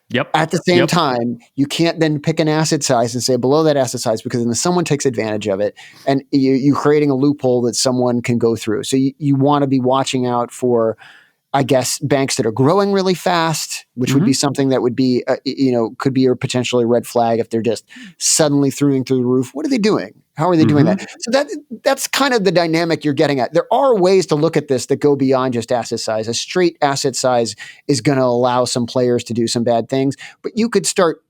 Speaker 1: Yep.
Speaker 2: At the same time, you can't then pick an asset size and say below that asset size, because then someone takes advantage of it and you're creating a loophole that someone can go through. So you want to be watching out for, I guess, banks that are growing really fast, which would be something that would be, could be a potentially red flag if they're just suddenly through the roof. What are they doing? How are they doing that? So that's kind of the dynamic you're getting at. There are ways to look at this that go beyond just asset size. A straight asset size is going to allow some players to do some bad things, but you could start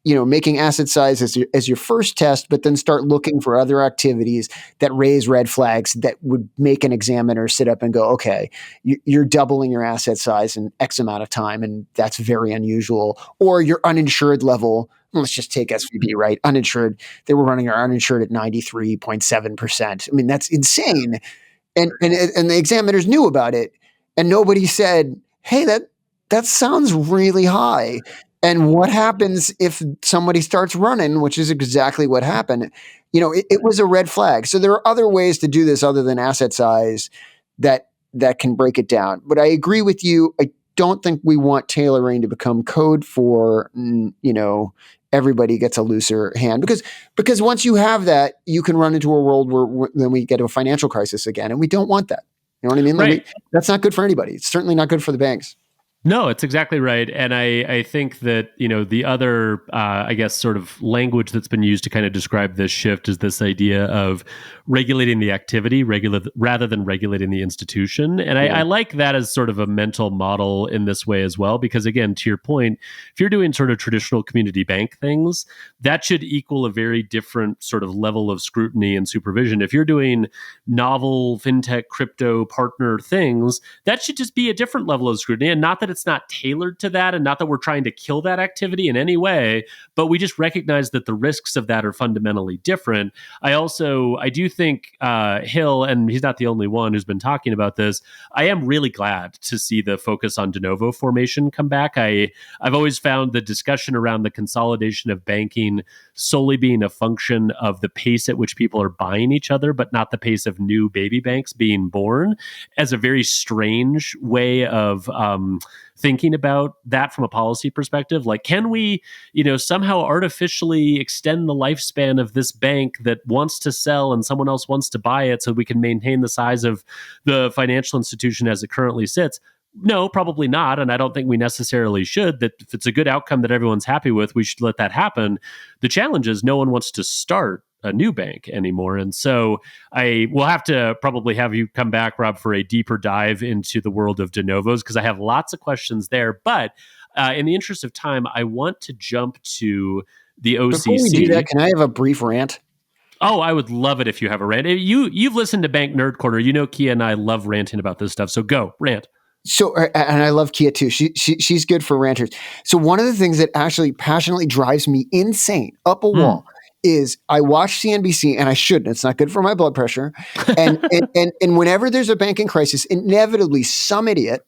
Speaker 2: making asset size as your first test, but then start looking for other activities that raise red flags that would make an examiner sit up and go, okay, you're doubling your asset size in X amount of time, and that's very unusual. Or your uninsured level, let's just take SVB, right? Uninsured, they were running our uninsured at 93.7%. I mean, that's insane. And the examiners knew about it, and nobody said, hey, that sounds really high. And what happens if somebody starts running, which is exactly what happened? It was a red flag. So there are other ways to do this other than asset size that can break it down. But I agree with you. I don't think we want tailoring to become code for, everybody gets a looser hand, because once you have that, you can run into a world where then we get a financial crisis again, and we don't want that. You know what I mean?
Speaker 1: Right.
Speaker 2: That's not good for anybody. It's certainly not good for the banks.
Speaker 1: No, it's exactly right. And I think that, the other, I guess, sort of language that's been used to kind of describe this shift is this idea of regulating the activity rather than regulating the institution. And I like that as sort of a mental model in this way as well, because again, to your point, if you're doing sort of traditional community bank things, that should equal a very different sort of level of scrutiny and supervision. If you're doing novel fintech, crypto partner things, that should just be a different level of scrutiny. And not that it's not tailored to that, and not that we're trying to kill that activity in any way, but we just recognize that the risks of that are fundamentally different. I do think Hill, and he's not the only one who's been talking about this, I am really glad to see the focus on de novo formation come back. I've always found the discussion around the consolidation of banking solely being a function of the pace at which people are buying each other, but not the pace of new baby banks being born, as a very strange way of thinking about that from a policy perspective. Like, can we, somehow artificially extend the lifespan of this bank that wants to sell and someone else wants to buy it so we can maintain the size of the financial institution as it currently sits? No, probably not. And I don't think we necessarily should. That if it's a good outcome that everyone's happy with, we should let that happen. The challenge is no one wants to start a new bank anymore. And so I will have to probably have you come back, Rob, for a deeper dive into the world of de novos, because I have lots of questions there. But in the interest of time, I want to jump to the OCC.
Speaker 2: Before we do that, can I have a brief rant?
Speaker 1: Oh, I would love it if you have a rant. You've listened to Bank Nerd Corner. Kia and I love ranting about this stuff. So go, rant.
Speaker 2: So, and I love Kia too. She's good for ranters. So one of the things that actually passionately drives me insane up a wall is I watch CNBC, and I shouldn't. It's not good for my blood pressure. And whenever there's a banking crisis, inevitably some idiot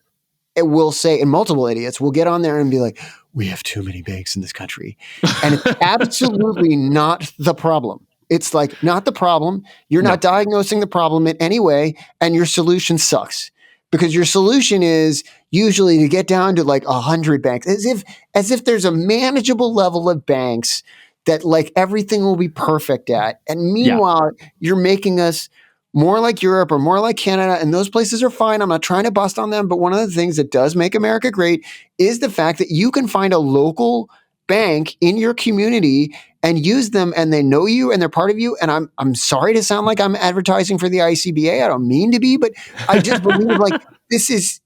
Speaker 2: will say, and multiple idiots will get on there and be like, we have too many banks in this country. And it's absolutely not the problem. It's like, not the problem. You're not diagnosing the problem in any way, and your solution sucks. Because your solution is usually to get down to like 100 banks, as if there's a manageable level of banks that like everything will be perfect at. And meanwhile, you're making us more like Europe or more like Canada, and those places are fine. I'm not trying to bust on them, but one of the things that does make America great is the fact that you can find a local bank in your community and use them, and they know you and they're part of you. And I'm sorry to sound like I'm advertising for the ICBA. I don't mean to be, but I just believe like this is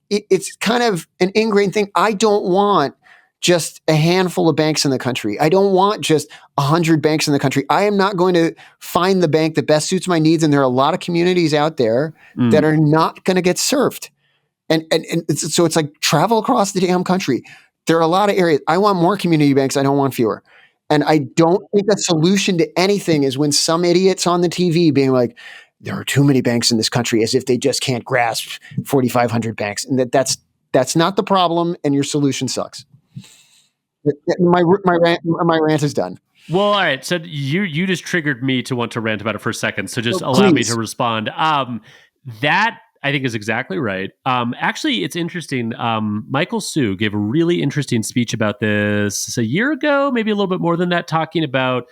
Speaker 2: it's kind of an ingrained thing. I don't want just a handful of banks in the country. I don't want just 100 banks in the country. I am not going to find the bank that best suits my needs. And there are a lot of communities out there that are not going to get served. And so it's like travel across the damn country. There are a lot of areas. I want more community banks. I don't want fewer. And I don't think a solution to anything is when some idiot's on the TV being like, there are too many banks in this country, as if they just can't grasp 4,500 banks. And that's not the problem, and your solution sucks. My rant is done.
Speaker 1: Well, all right. So you just triggered me to want to rant about it for a second. So just allow me to respond. That I think is exactly right. Actually, it's interesting. Michael Su gave a really interesting speech about this a year ago, maybe a little bit more than that, talking about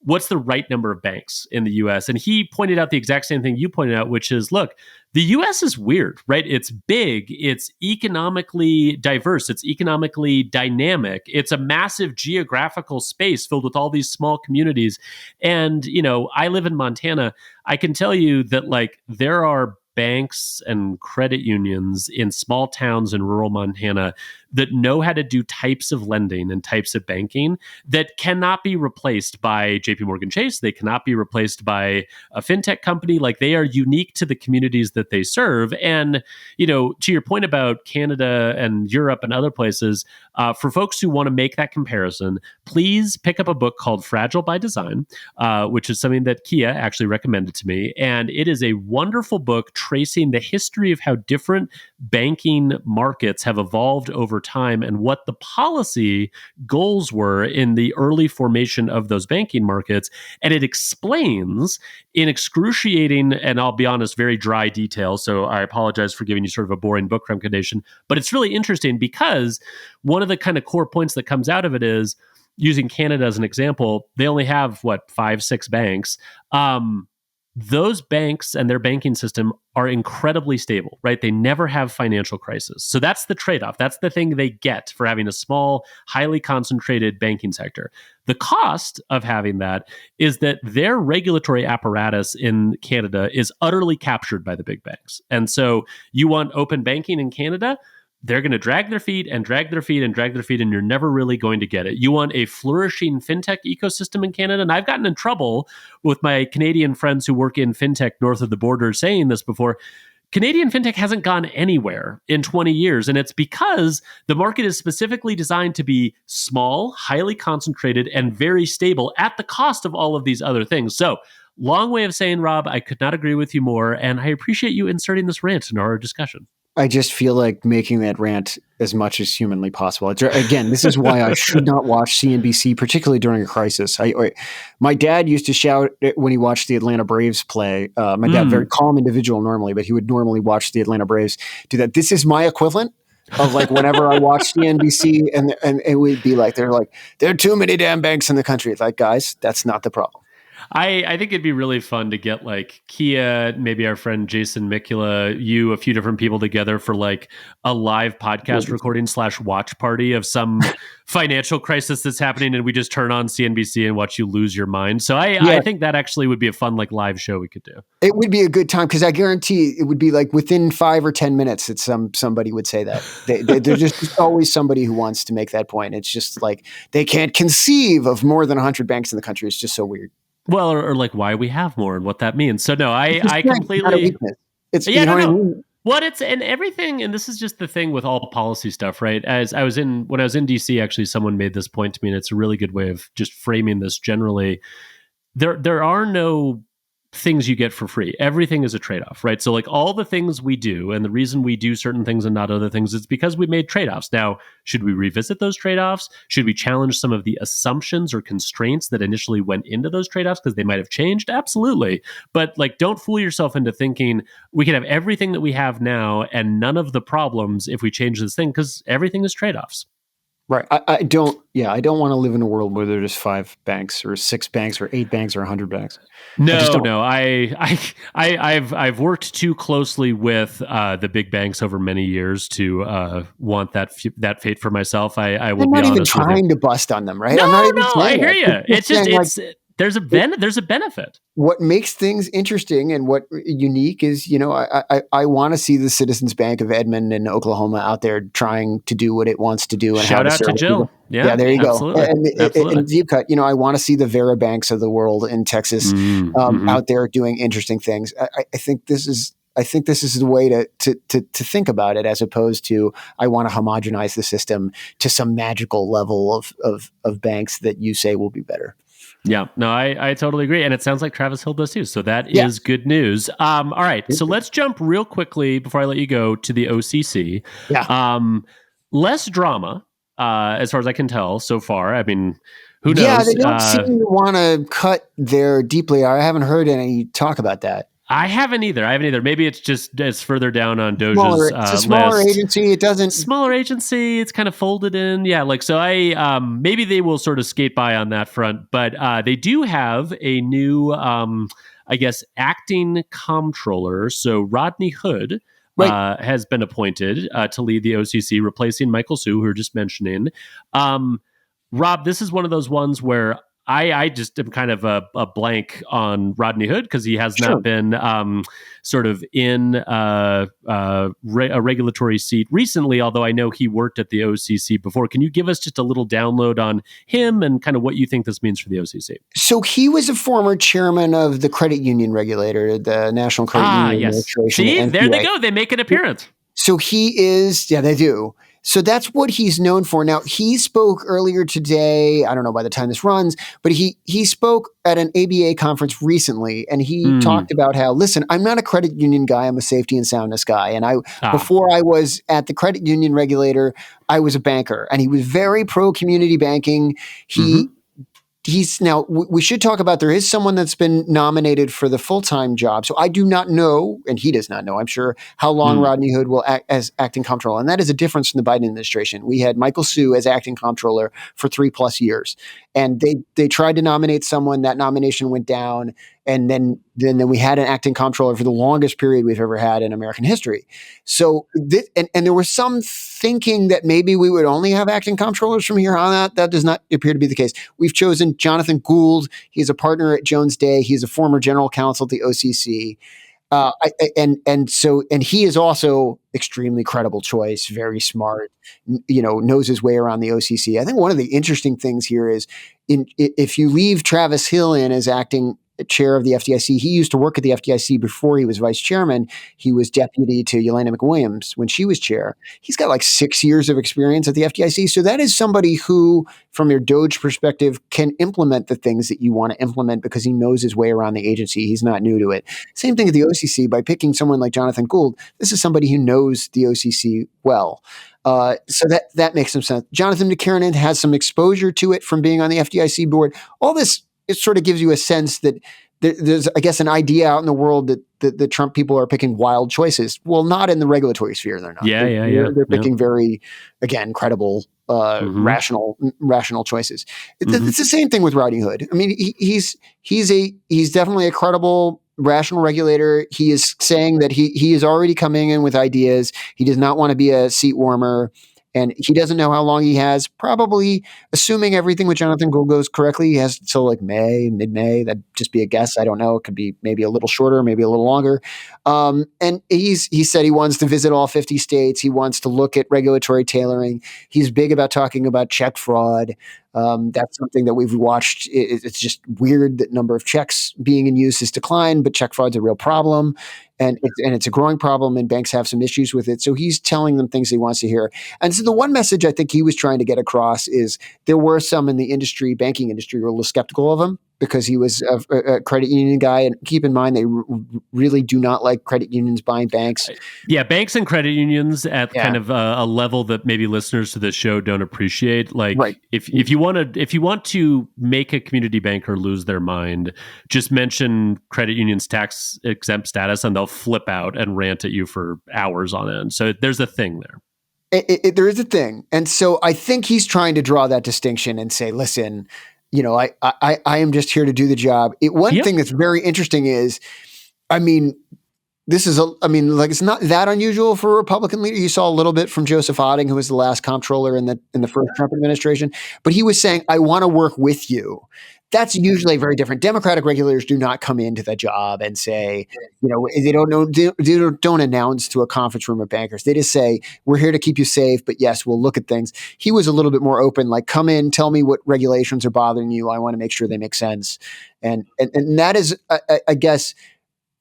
Speaker 1: what's the right number of banks in the US. And he pointed out the exact same thing you pointed out, which is, look, the US is weird, right? It's big. It's economically diverse. It's economically dynamic. It's a massive geographical space filled with all these small communities. And, I live in Montana. I can tell you that, like, there are banks and credit unions in small towns in rural Montana that know how to do types of lending and types of banking that cannot be replaced by JP Morgan Chase. They cannot be replaced by a fintech company. Like, they are unique to the communities that they serve. And, to your point about Canada and Europe and other places, for folks who want to make that comparison, please pick up a book called Fragile by Design, which is something that Kia actually recommended to me. And it is a wonderful book tracing the history of how different banking markets have evolved over time and what the policy goals were in the early formation of those banking markets. And it explains in excruciating, and I'll be honest, very dry detail. So I apologize for giving you sort of a boring book recommendation, but it's really interesting because one of the kind of core points that comes out of it is, using Canada as an example, they only have 5, 6 banks. Those banks and their banking system are incredibly stable, right? They never have financial crisis. So that's the trade-off. That's the thing they get for having a small, highly concentrated banking sector. The cost of having that is that their regulatory apparatus in Canada is utterly captured by the big banks. And so you want open banking in Canada, they're going to drag their feet and drag their feet and drag their feet, and you're never really going to get it. You want a flourishing fintech ecosystem in Canada, and I've gotten in trouble with my Canadian friends who work in fintech north of the border saying this before. Canadian fintech hasn't gone anywhere in 20 years, and it's because the market is specifically designed to be small, highly concentrated, and very stable at the cost of all of these other things. So, long way of saying, Rob, I could not agree with you more, and I appreciate you inserting this rant in our discussion.
Speaker 2: I just feel like making that rant as much as humanly possible. Again, this is why I should not watch CNBC, particularly during a crisis. My dad used to shout when he watched the Atlanta Braves play. My dad, very calm individual normally, but he would normally watch the Atlanta Braves do that. This is my equivalent of like whenever I watch CNBC, and it would be like, there are too many damn banks in the country. It's like, guys, that's not the problem.
Speaker 1: I think it'd be really fun to get like Kia, maybe our friend Jason Mikula, a few different people together for like a live podcast recording / watch party of some financial crisis that's happening, and we just turn on CNBC and watch you lose your mind. So I think that actually would be a fun like live show we could do.
Speaker 2: It would be a good time because I guarantee it would be like within 5 or 10 minutes that somebody would say that. There's just always somebody who wants to make that point. It's just like they can't conceive of more than 100 banks in the country. It's just so weird.
Speaker 1: Well, or like why we have more and what that means. So no, I completely.
Speaker 2: It's you know what I mean?
Speaker 1: What it's and everything, and this is just the thing with all policy stuff, right? When I was in DC, actually, someone made this point to me, and it's a really good way of just framing this generally. There are no things you get for free. Everything is a trade-off, right? So like all the things we do, and the reason we do certain things and not other things is because we made trade-offs. Now, should we revisit those trade-offs? Should we challenge some of the assumptions or constraints that initially went into those trade-offs because they might have changed? Absolutely. But like, don't fool yourself into thinking we can have everything that we have now and none of the problems if we change this thing, because everything is trade-offs.
Speaker 2: Right. I don't want to live in a world where there's just 5 banks or 6 banks or 8 banks or 100 banks. I just don't.
Speaker 1: No. I've worked too closely with the big banks over many years to want that fate for myself. I will
Speaker 2: I'm
Speaker 1: be
Speaker 2: not even
Speaker 1: honest with you.
Speaker 2: trying to bust on them, right?
Speaker 1: No,
Speaker 2: I'm not even
Speaker 1: no, I
Speaker 2: saying
Speaker 1: hear
Speaker 2: that.
Speaker 1: you. It's just
Speaker 2: saying, like,
Speaker 1: there's a benefit.
Speaker 2: what makes things interesting and what unique is, I want to see the Citizens Bank of Edmond in Oklahoma out there trying to do what it wants to do and how
Speaker 1: Shout
Speaker 2: to
Speaker 1: out to
Speaker 2: serve
Speaker 1: Jill.
Speaker 2: people.
Speaker 1: Yeah,
Speaker 2: There you
Speaker 1: absolutely.
Speaker 2: go. And
Speaker 1: Absolutely.
Speaker 2: deep cut, I want to see the Vera Banks of the world in Texas out there doing interesting things. I think this is the way to think about it, as opposed to I want to homogenize the system to some magical level of banks that you say will be better.
Speaker 1: Yeah, no, I totally agree. And it sounds like Travis Hill does too. So that is good news. All right. So let's jump real quickly before I let you go to the OCC.
Speaker 2: Yeah.
Speaker 1: Less drama, as far as I can tell so far. I mean, who knows?
Speaker 2: Yeah, they don't seem to want to cut their deeply. I haven't heard any talk about that.
Speaker 1: I haven't either. Maybe it's further down on Doge's
Speaker 2: it's a smaller
Speaker 1: list.
Speaker 2: agency. It doesn't
Speaker 1: smaller agency. It's kind of folded in. Yeah, so I maybe they will sort of skate by on that front, but they do have a new I guess acting comptroller. So Rodney Hood has been appointed to lead the OCC, replacing Michael Sue, who we were just mentioning. Rob, this is one of those ones where I just am kind of a blank on Rodney Hood because he has not been sort of in a regulatory seat recently, although I know he worked at the OCC before. Can you give us just a little download on him and kind of what you think this means for the OCC?
Speaker 2: So he was a former chairman of the credit union regulator, the National Credit Union Administration.
Speaker 1: See, there they go. They make an appearance.
Speaker 2: So he is, they do. So that's what he's known for. Now, he spoke earlier today, I don't know by the time this runs, but he spoke at an ABA conference recently, and he talked about how, listen, I'm not a credit union guy, I'm a safety and soundness guy. And before I was at the credit union regulator, I was a banker, and he was very pro-community banking. He's now, we should talk about, there is someone that's been nominated for the full-time job. So I do not know, and he does not know, I'm sure, how long Rodney Hood will act as acting comptroller. And that is a difference from the Biden administration. We had Michael Sue as acting comptroller for 3+ years. And they tried to nominate someone, that nomination went down. And then we had an acting comptroller for the longest period we've ever had in American history. So and there was some thinking that maybe we would only have acting comptrollers from here on out. That does not appear to be the case. We've chosen Jonathan Gould. He's a partner at Jones Day. He's a former general counsel at the OCC. And he is also extremely credible choice, very smart, knows his way around the OCC. I think one of the interesting things here is if you leave Travis Hill in as acting chair of the FDIC, he used to work at the FDIC before he was vice chairman. He was deputy to Yelena McWilliams when she was chair. He's got like 6 years of experience at the FDIC. So that is somebody who, from your Doge perspective, can implement the things that you want to implement because he knows his way around the agency. He's not new to it. Same thing at the OCC. By picking someone like Jonathan Gould, this is somebody who knows the OCC well. So that makes some sense. Jonathan McKiernan has some exposure to it from being on the FDIC board. All this, it sort of gives you a sense that there's, I guess, an idea out in the world that the Trump people are picking wild choices. Well, not in the regulatory sphere. They're not. They're picking very, again, credible, rational choices. It's the same thing with Rodney Hood. I mean, he's definitely a credible, rational regulator. He is saying that he is already coming in with ideas. He does not want to be a seat warmer. And he doesn't know how long he has. Probably, assuming everything with Jonathan Gould goes correctly, he has until like mid-May. That'd just be a guess. I don't know. It could be maybe a little shorter, maybe a little longer. And he said he wants to visit all 50 states. He wants to look at regulatory tailoring. He's big about talking about check fraud. That's something that we've watched. It's just weird that number of checks being in use has declined, but check fraud's a real problem. And it's a growing problem, and banks have some issues with it. So he's telling them things he wants to hear. And so the one message I think he was trying to get across is there were some in the industry, banking industry, who were a little skeptical of him because he was a credit union guy. And keep in mind, they really do not like credit unions buying banks.
Speaker 1: Yeah, banks and credit unions at kind of a level that maybe listeners to this show don't appreciate. Like, if you want to make a community banker lose their mind, just mention credit unions tax exempt status, and they'll flip out and rant at you for hours on end. So there's a thing there.
Speaker 2: There is a thing. And so I think he's trying to draw that distinction and say, listen, I am just here to do the job. One thing that's very interesting is, it's not that unusual for a Republican leader. You saw a little bit from Joseph Otting, who was the last comptroller in the first Trump administration, but he was saying, I want to work with you. That's usually very different. Democratic regulators do not come into the job and say, they don't announce to a conference room of bankers. They just say, we're here to keep you safe, but yes, we'll look at things. He was a little bit more open, like, come in, tell me what regulations are bothering you. I want to make sure they make sense. And that is, I guess,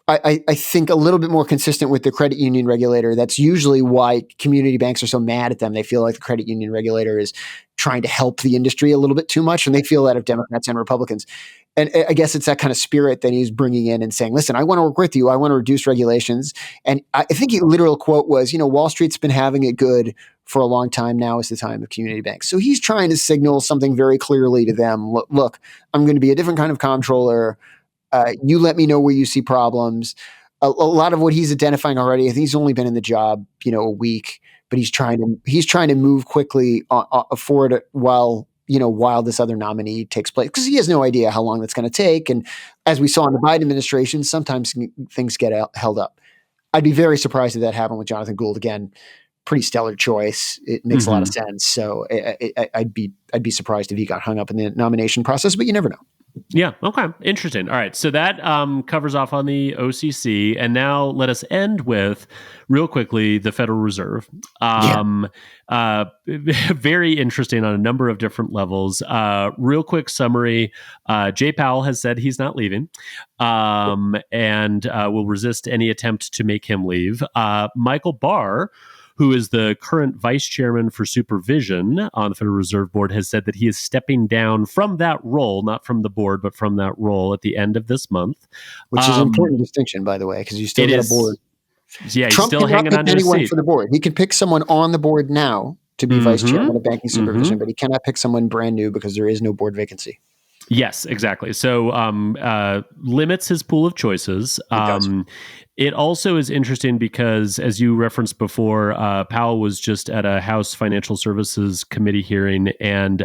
Speaker 2: I think a little bit more consistent with the credit union regulator. That's usually why community banks are so mad at them. They feel like the credit union regulator is trying to help the industry a little bit too much, and they feel that of Democrats and Republicans. And I guess it's that kind of spirit that he's bringing in and saying, listen, I want to work with you. I want to reduce regulations. And I think the literal quote was, Wall Street's been having it good for a long time. Now is the time of community banks. So he's trying to signal something very clearly to them. Look, I'm going to be a different kind of comptroller. You let me know where you see problems. A lot of what he's identifying already, I think he's only been in the job, a week, but he's trying to move quickly forward while this other nominee takes place, because he has no idea how long that's going to take. And as we saw in the Biden administration, sometimes things get held up. I'd be very surprised if that happened with Jonathan Gould. Again, pretty stellar choice. It makes a lot of sense. So I'd be surprised if he got hung up in the nomination process, but you never know.
Speaker 1: Yeah. Okay. Interesting. All right. So that covers off on the OCC. And now let us end with, real quickly, the Federal Reserve. Very interesting on a number of different levels. Real quick summary. Jay Powell has said he's not leaving and will resist any attempt to make him leave. Michael Barr, who is the current vice chairman for supervision on the Federal Reserve Board, has said that he is stepping down from that role, not from the board, but from that role at the end of this month.
Speaker 2: Which is an important distinction, by the way, because you still get a board.
Speaker 1: Yeah,
Speaker 2: Trump
Speaker 1: he's still hanging on to his seat
Speaker 2: for the board. He can pick someone on the board now to be vice chairman of banking supervision, but he cannot pick someone brand new because there is no board vacancy.
Speaker 1: Yes, exactly. So limits his pool of choices. It also is interesting because, as you referenced before, Powell was just at a House Financial Services Committee hearing and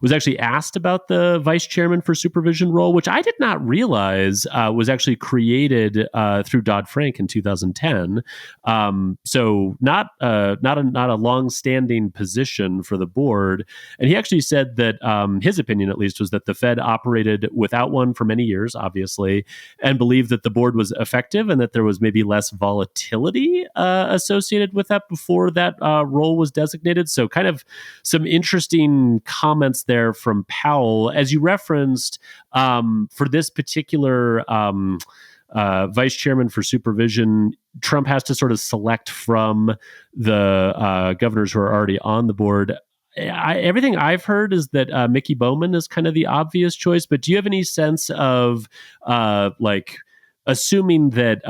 Speaker 1: was actually asked about the vice chairman for supervision role, which I did not realize was actually created through Dodd-Frank in 2010. So not a long-standing position for the board. And he actually said that his opinion, at least, was that the Fed operated without one for many years, obviously, and believed that the board was effective and that there was maybe less volatility associated with that before that role was designated. So kind of some interesting comments there from Powell. As you referenced, for this particular vice chairman for supervision, Trump has to sort of select from the governors who are already on the board. Everything I've heard is that Mickey Bowman is kind of the obvious choice, but do you have any sense of assuming that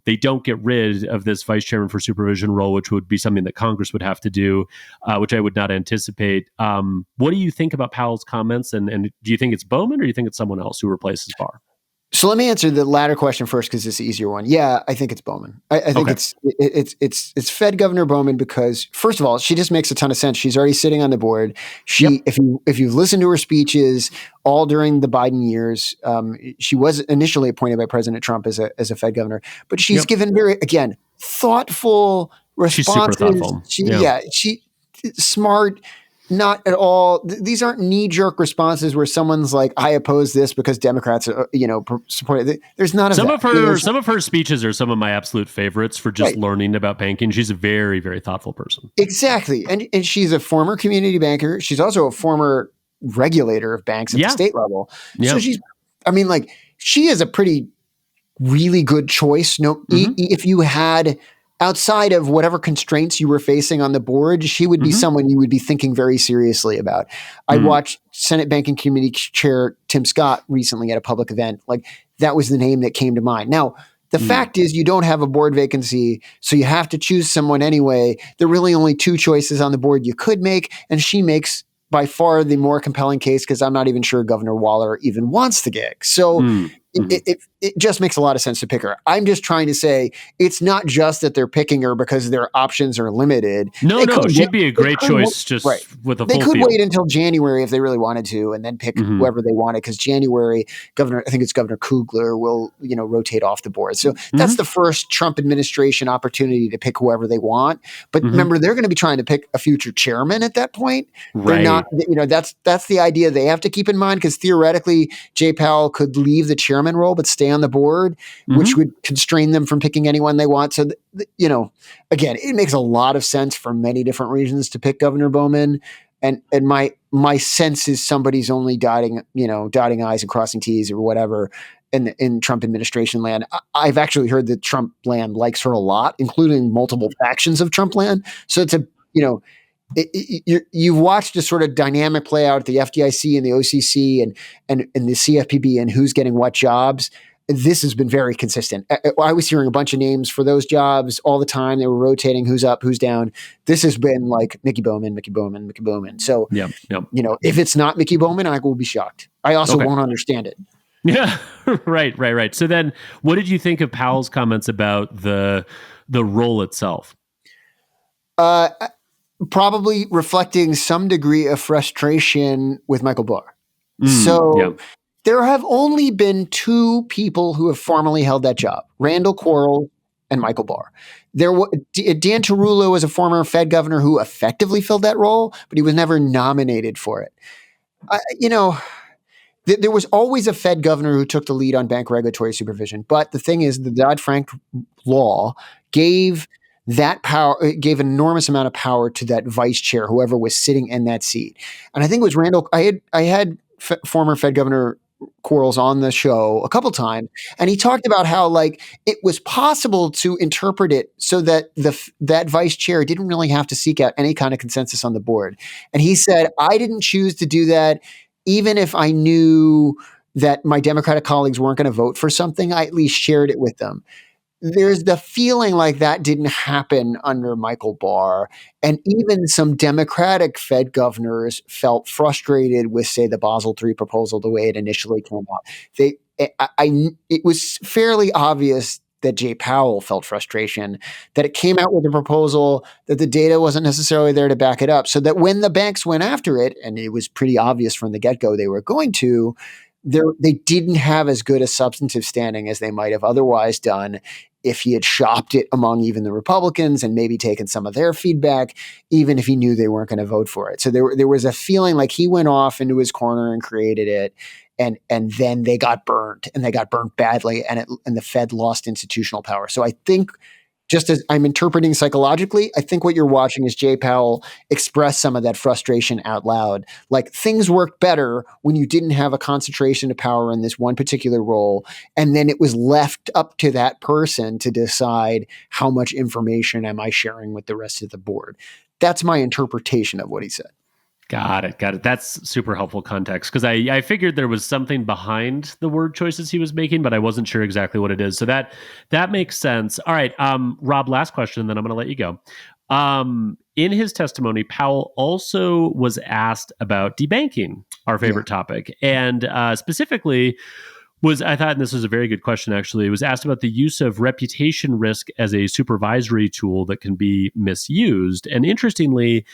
Speaker 1: they don't get rid of this vice chairman for supervision role, which would be something that Congress would have to do, which I would not anticipate. What do you think about Powell's comments? And do you think it's Bowman or do you think it's someone else who replaces Barr?
Speaker 2: So let me answer the latter question first because it's the easier one. Yeah, I think it's Bowman. I think it's Fed Governor Bowman because, first of all, she just makes a ton of sense. She's already sitting on the board. If you've listened to her speeches all during the Biden years, she was initially appointed by President Trump as a Fed governor, but she's given very, again, thoughtful responses.
Speaker 1: She's super thoughtful.
Speaker 2: She smart. Not at all. These aren't knee-jerk responses where someone's like, "I oppose this because Democrats, support it." There's none of that.
Speaker 1: Some of her speeches are some of my absolute favorites for just learning about banking. She's a very, very thoughtful person.
Speaker 2: Exactly, and she's a former community banker. She's also a former regulator of banks at the state level. Yeah. So she is a pretty, really good choice. If you had. Outside of whatever constraints you were facing on the board, she would be someone you would be thinking very seriously about. I watched Senate Banking Committee Chair Tim Scott recently at a public event. Like, that was the name that came to mind. Now, the fact is you don't have a board vacancy, so you have to choose someone anyway. There are really only two choices on the board you could make, and she makes by far the more compelling case because I'm not even sure Governor Waller even wants the gig. So it just makes a lot of sense to pick her. I'm just trying to say it's not just that they're picking her because their options are limited.
Speaker 1: No, she'd be a great choice just with a full
Speaker 2: They could
Speaker 1: field.
Speaker 2: wait until January if they really wanted to, and then pick whoever they wanted, because January, I think it's Governor Kugler will, rotate off the board. So that's the first Trump administration opportunity to pick whoever they want. But remember, they're going to be trying to pick a future chairman at that point. They're not, that's the idea they have to keep in mind, because theoretically, Jay Powell could leave the chairman role but stay on the board, which would constrain them from picking anyone they want. So, again, it makes a lot of sense for many different reasons to pick Governor Bowman. And my sense is somebody's only dotting I's and crossing T's or whatever in Trump administration land. I've actually heard that Trump land likes her a lot, including multiple factions of Trump land. So it's you've watched a sort of dynamic play out at the FDIC and the OCC and the CFPB and who's getting what jobs. This has been very consistent. I was hearing a bunch of names for those jobs all the time. They were rotating who's up, who's down. This has been like Mickey Bowman. So, if it's not Mickey Bowman, I will be shocked. I also won't understand it.
Speaker 1: Yeah, right. So then what did you think of Powell's comments about the role itself?
Speaker 2: Probably reflecting some degree of frustration with Michael Barr. There have only been two people who have formally held that job: Randall Quarles and Michael Barr. Dan Tarullo was a former Fed governor who effectively filled that role, but he was never nominated for it. There was always a Fed governor who took the lead on bank regulatory supervision. But the thing is, the Dodd-Frank law gave that power, it gave an enormous amount of power to that vice chair, whoever was sitting in that seat. And I think it was Randall. I had former Fed Governor Quarles on the show a couple times, and he talked about how it was possible to interpret it so that that vice chair didn't really have to seek out any kind of consensus on the board. And he said, I didn't choose to do that, even if I knew that my Democratic colleagues weren't going to vote for something. I at least shared it with them. There's the feeling like that didn't happen under Michael Barr. And even some Democratic Fed governors felt frustrated with, say, the Basel III proposal, the way it initially came out. It was fairly obvious that Jay Powell felt frustration, that it came out with a proposal that the data wasn't necessarily there to back it up. So that when the banks went after it, and it was pretty obvious from the get-go they were going to, they didn't have as good a substantive standing as they might have otherwise done if he had shopped it among even the Republicans and maybe taken some of their feedback, even if he knew they weren't going to vote for it. So there was a feeling like he went off into his corner and created it, and then they got burned, and they got burnt badly, and the Fed lost institutional power. So I think, just as I'm interpreting psychologically, I think what you're watching is Jay Powell express some of that frustration out loud. Like, things worked better when you didn't have a concentration of power in this one particular role, and then it was left up to that person to decide how much information am I sharing with the rest of the board. That's my interpretation of what he said.
Speaker 1: Got it. That's super helpful context, because I figured there was something behind the word choices he was making, but I wasn't sure exactly what it is. So that makes sense. All right, Rob, last question, and then I'm going to let you go. In his testimony, Powell also was asked about debanking, our favorite topic, and specifically I thought, and this was a very good question, actually, was asked about the use of reputation risk as a supervisory tool that can be misused. And interestingly,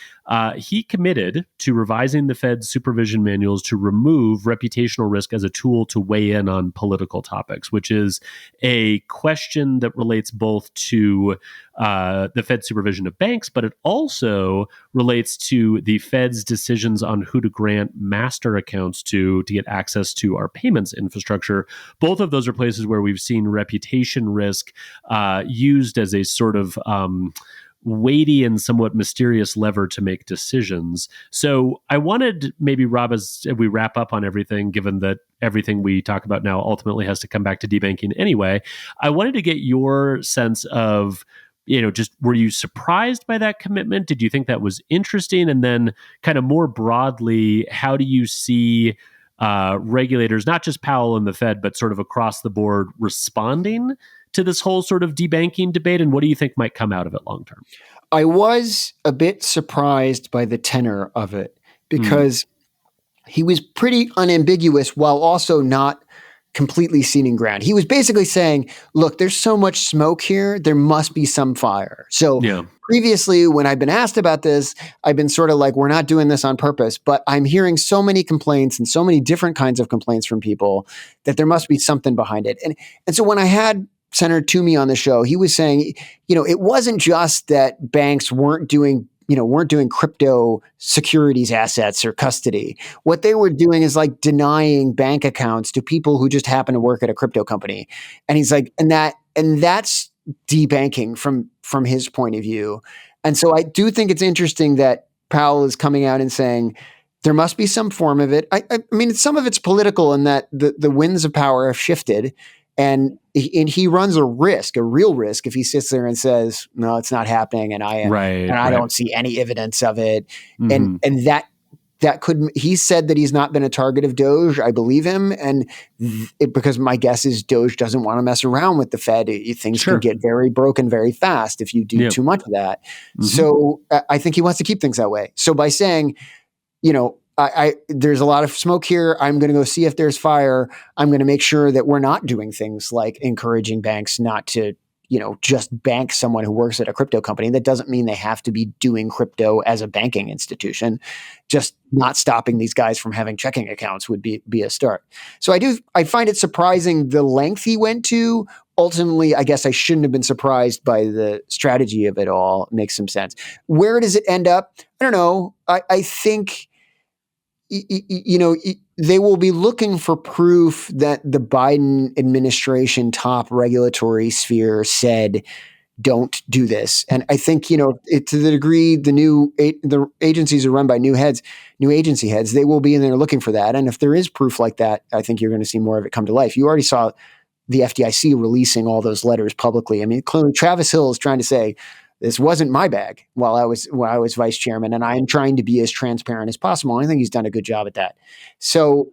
Speaker 1: he committed to revising the Fed's supervision manuals to remove reputational risk as a tool to weigh in on political topics, which is a question that relates both to the Fed's supervision of banks, but it also relates to the Fed's decisions on who to grant master accounts to get access to our payments infrastructure. Both of those are places where we've seen reputation risk used as a sort of weighty and somewhat mysterious lever to make decisions. So I wanted, maybe, Rob, as we wrap up on everything, given that everything we talk about now ultimately has to come back to debanking anyway, I wanted to get your sense of, just, were you surprised by that commitment? Did you think that was interesting? And then kind of more broadly, how do you see regulators, not just Powell and the Fed, but sort of across the board, responding to this whole sort of debanking debate? And what do you think might come out of it long term?
Speaker 2: I was a bit surprised by the tenor of it, because he was pretty unambiguous while also not completely ceding ground. He was basically saying, look, there's so much smoke here, there must be some fire. So previously, when I've been asked about this, I've been sort of like, we're not doing this on purpose, but I'm hearing so many complaints and so many different kinds of complaints from people that there must be something behind it. And so when I had Senator Toomey on the show, he was saying, it wasn't just that banks weren't doing crypto securities assets or custody. What they were doing is like denying bank accounts to people who just happen to work at a crypto company. And he's like, and that's debanking from his point of view. And so I do think it's interesting that Powell is coming out and saying there must be some form of it. I mean, some of it's political in that the winds of power have shifted. And he runs a real risk, if he sits there and says, "No, it's not happening," and I don't see any evidence of it. Mm-hmm. And that could. He said that he's not been a target of Doge. I believe him, and because my guess is Doge doesn't want to mess around with the Fed. Things can get very broken very fast if you do too much of that. Mm-hmm. So I think he wants to keep things that way. So by saying, there's a lot of smoke here. I'm going to go see if there's fire. I'm going to make sure that we're not doing things like encouraging banks not to, just bank someone who works at a crypto company. That doesn't mean they have to be doing crypto as a banking institution. Just not stopping these guys from having checking accounts would be a start. So I find it surprising the length he went to. Ultimately, I guess I shouldn't have been surprised by the strategy of it all. It makes some sense. Where does it end up? I don't know. I think they will be looking for proof that the Biden administration top regulatory sphere said, don't do this. And I think, to the degree the agencies are run by new agency heads, they will be in there looking for that. And if there is proof like that, I think you're going to see more of it come to life. You already saw the FDIC releasing all those letters publicly. I mean, clearly Travis Hill is trying to say, this wasn't my bag while I was vice chairman, and I am trying to be as transparent as possible. And I think he's done a good job at that. So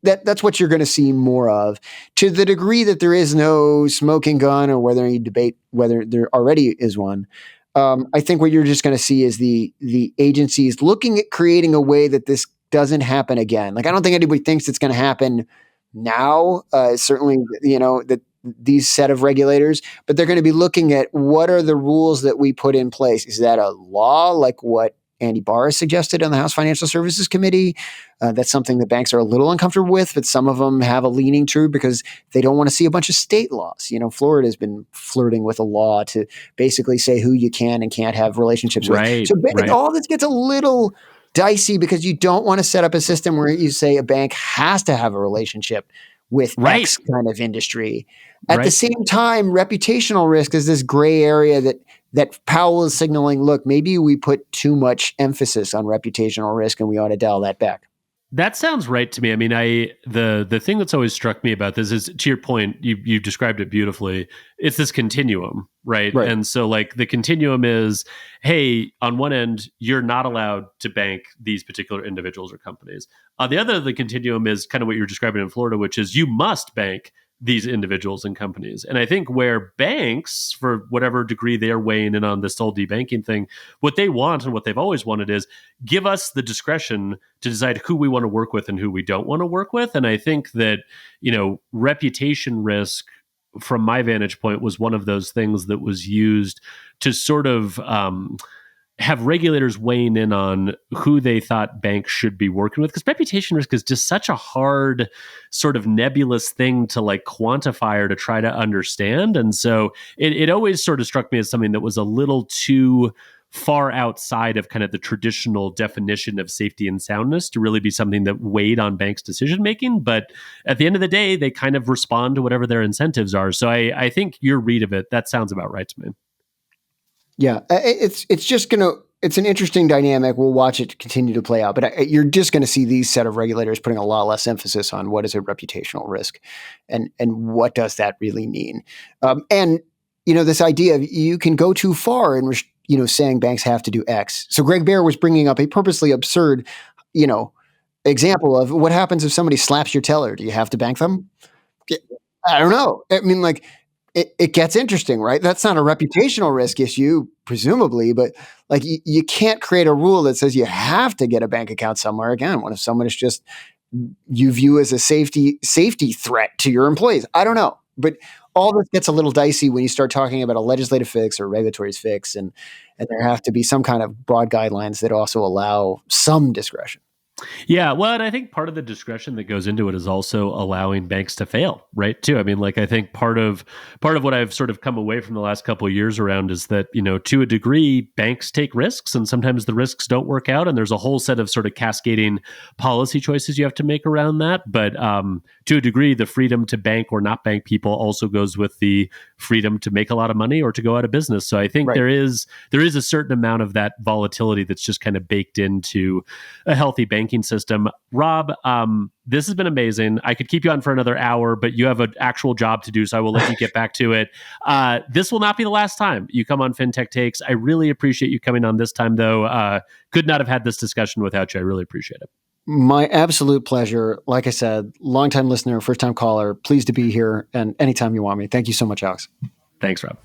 Speaker 2: that's what you're going to see more of. To the degree that there is no smoking gun, or whether you debate whether there already is one, I think what you're just going to see is the agencies looking at creating a way that this doesn't happen again. Like, I don't think anybody thinks it's going to happen now. Certainly, that these set of regulators, but they're going to be looking at what are the rules that we put in place. Is that a law like what Andy Barr suggested on the House Financial Services Committee? That's something that banks are a little uncomfortable with, but some of them have a leaning to because they don't want to see a bunch of state laws. Florida has been flirting with a law to basically say who you can and can't have relationships with. So all this gets a little dicey because you don't want to set up a system where you say a bank has to have a relationship with X kind of industry. At the same time, reputational risk is this gray area that Powell is signaling, look, maybe we put too much emphasis on reputational risk and we ought to dial that back.
Speaker 1: That sounds right to me. I mean, the thing that's always struck me about this is, to your point, you described it beautifully. It's this continuum, right? And so like the continuum is, hey, on one end, you're not allowed to bank these particular individuals or companies. On the other, the continuum is kind of what you're describing in Florida, which is you must bank these individuals and companies. And I think where banks, for whatever degree they are weighing in on this whole debanking thing, what they want and what they've always wanted is give us the discretion to decide who we want to work with and who we don't want to work with. And I think that, reputation risk, from my vantage point, was one of those things that was used to sort of have regulators weighing in on who they thought banks should be working with. Because reputation risk is just such a hard, sort of nebulous thing to like quantify or to try to understand. And so it always sort of struck me as something that was a little too far outside of kind of the traditional definition of safety and soundness to really be something that weighed on banks' decision making. But at the end of the day, they kind of respond to whatever their incentives are. So I think your read of it, that sounds about right to me.
Speaker 2: Yeah, it's an interesting dynamic. We'll watch it continue to play out, but you're just going to see these set of regulators putting a lot less emphasis on what is a reputational risk, and what does that really mean. And this idea of you can go too far in saying banks have to do X. So Greg Baer was bringing up a purposely absurd, example of what happens if somebody slaps your teller. Do you have to bank them? I don't know. I mean, like. It gets interesting, right? That's not a reputational risk issue, presumably, but like you can't create a rule that says you have to get a bank account somewhere. Again, what if someone is just you view as a safety threat to your employees. I don't know, but all this gets a little dicey when you start talking about a legislative fix or regulatory fix, and there have to be some kind of broad guidelines that also allow some discretion.
Speaker 1: Yeah, well, and I think part of the discretion that goes into it is also allowing banks to fail, right? Too. I mean, like I think part of what I've sort of come away from the last couple of years around is that, to a degree, banks take risks, and sometimes the risks don't work out, and there's a whole set of sort of cascading policy choices you have to make around that. But to a degree, the freedom to bank or not bank people also goes with the freedom to make a lot of money or to go out of business. So I think
Speaker 2: Right.
Speaker 1: there is a certain amount of that volatility that's just kind of baked into a healthy banking system. Rob, this has been amazing. I could keep you on for another hour, but you have an actual job to do, so I will let you get back to it. This will not be the last time you come on Fintech Takes. I really appreciate you coming on this time, though. Could not have had this discussion without you. I really appreciate it.
Speaker 2: My absolute pleasure. Like I said, longtime listener, first time caller. Pleased to be here, and anytime you want me. Thank you so much, Alex.
Speaker 1: Thanks, Rob.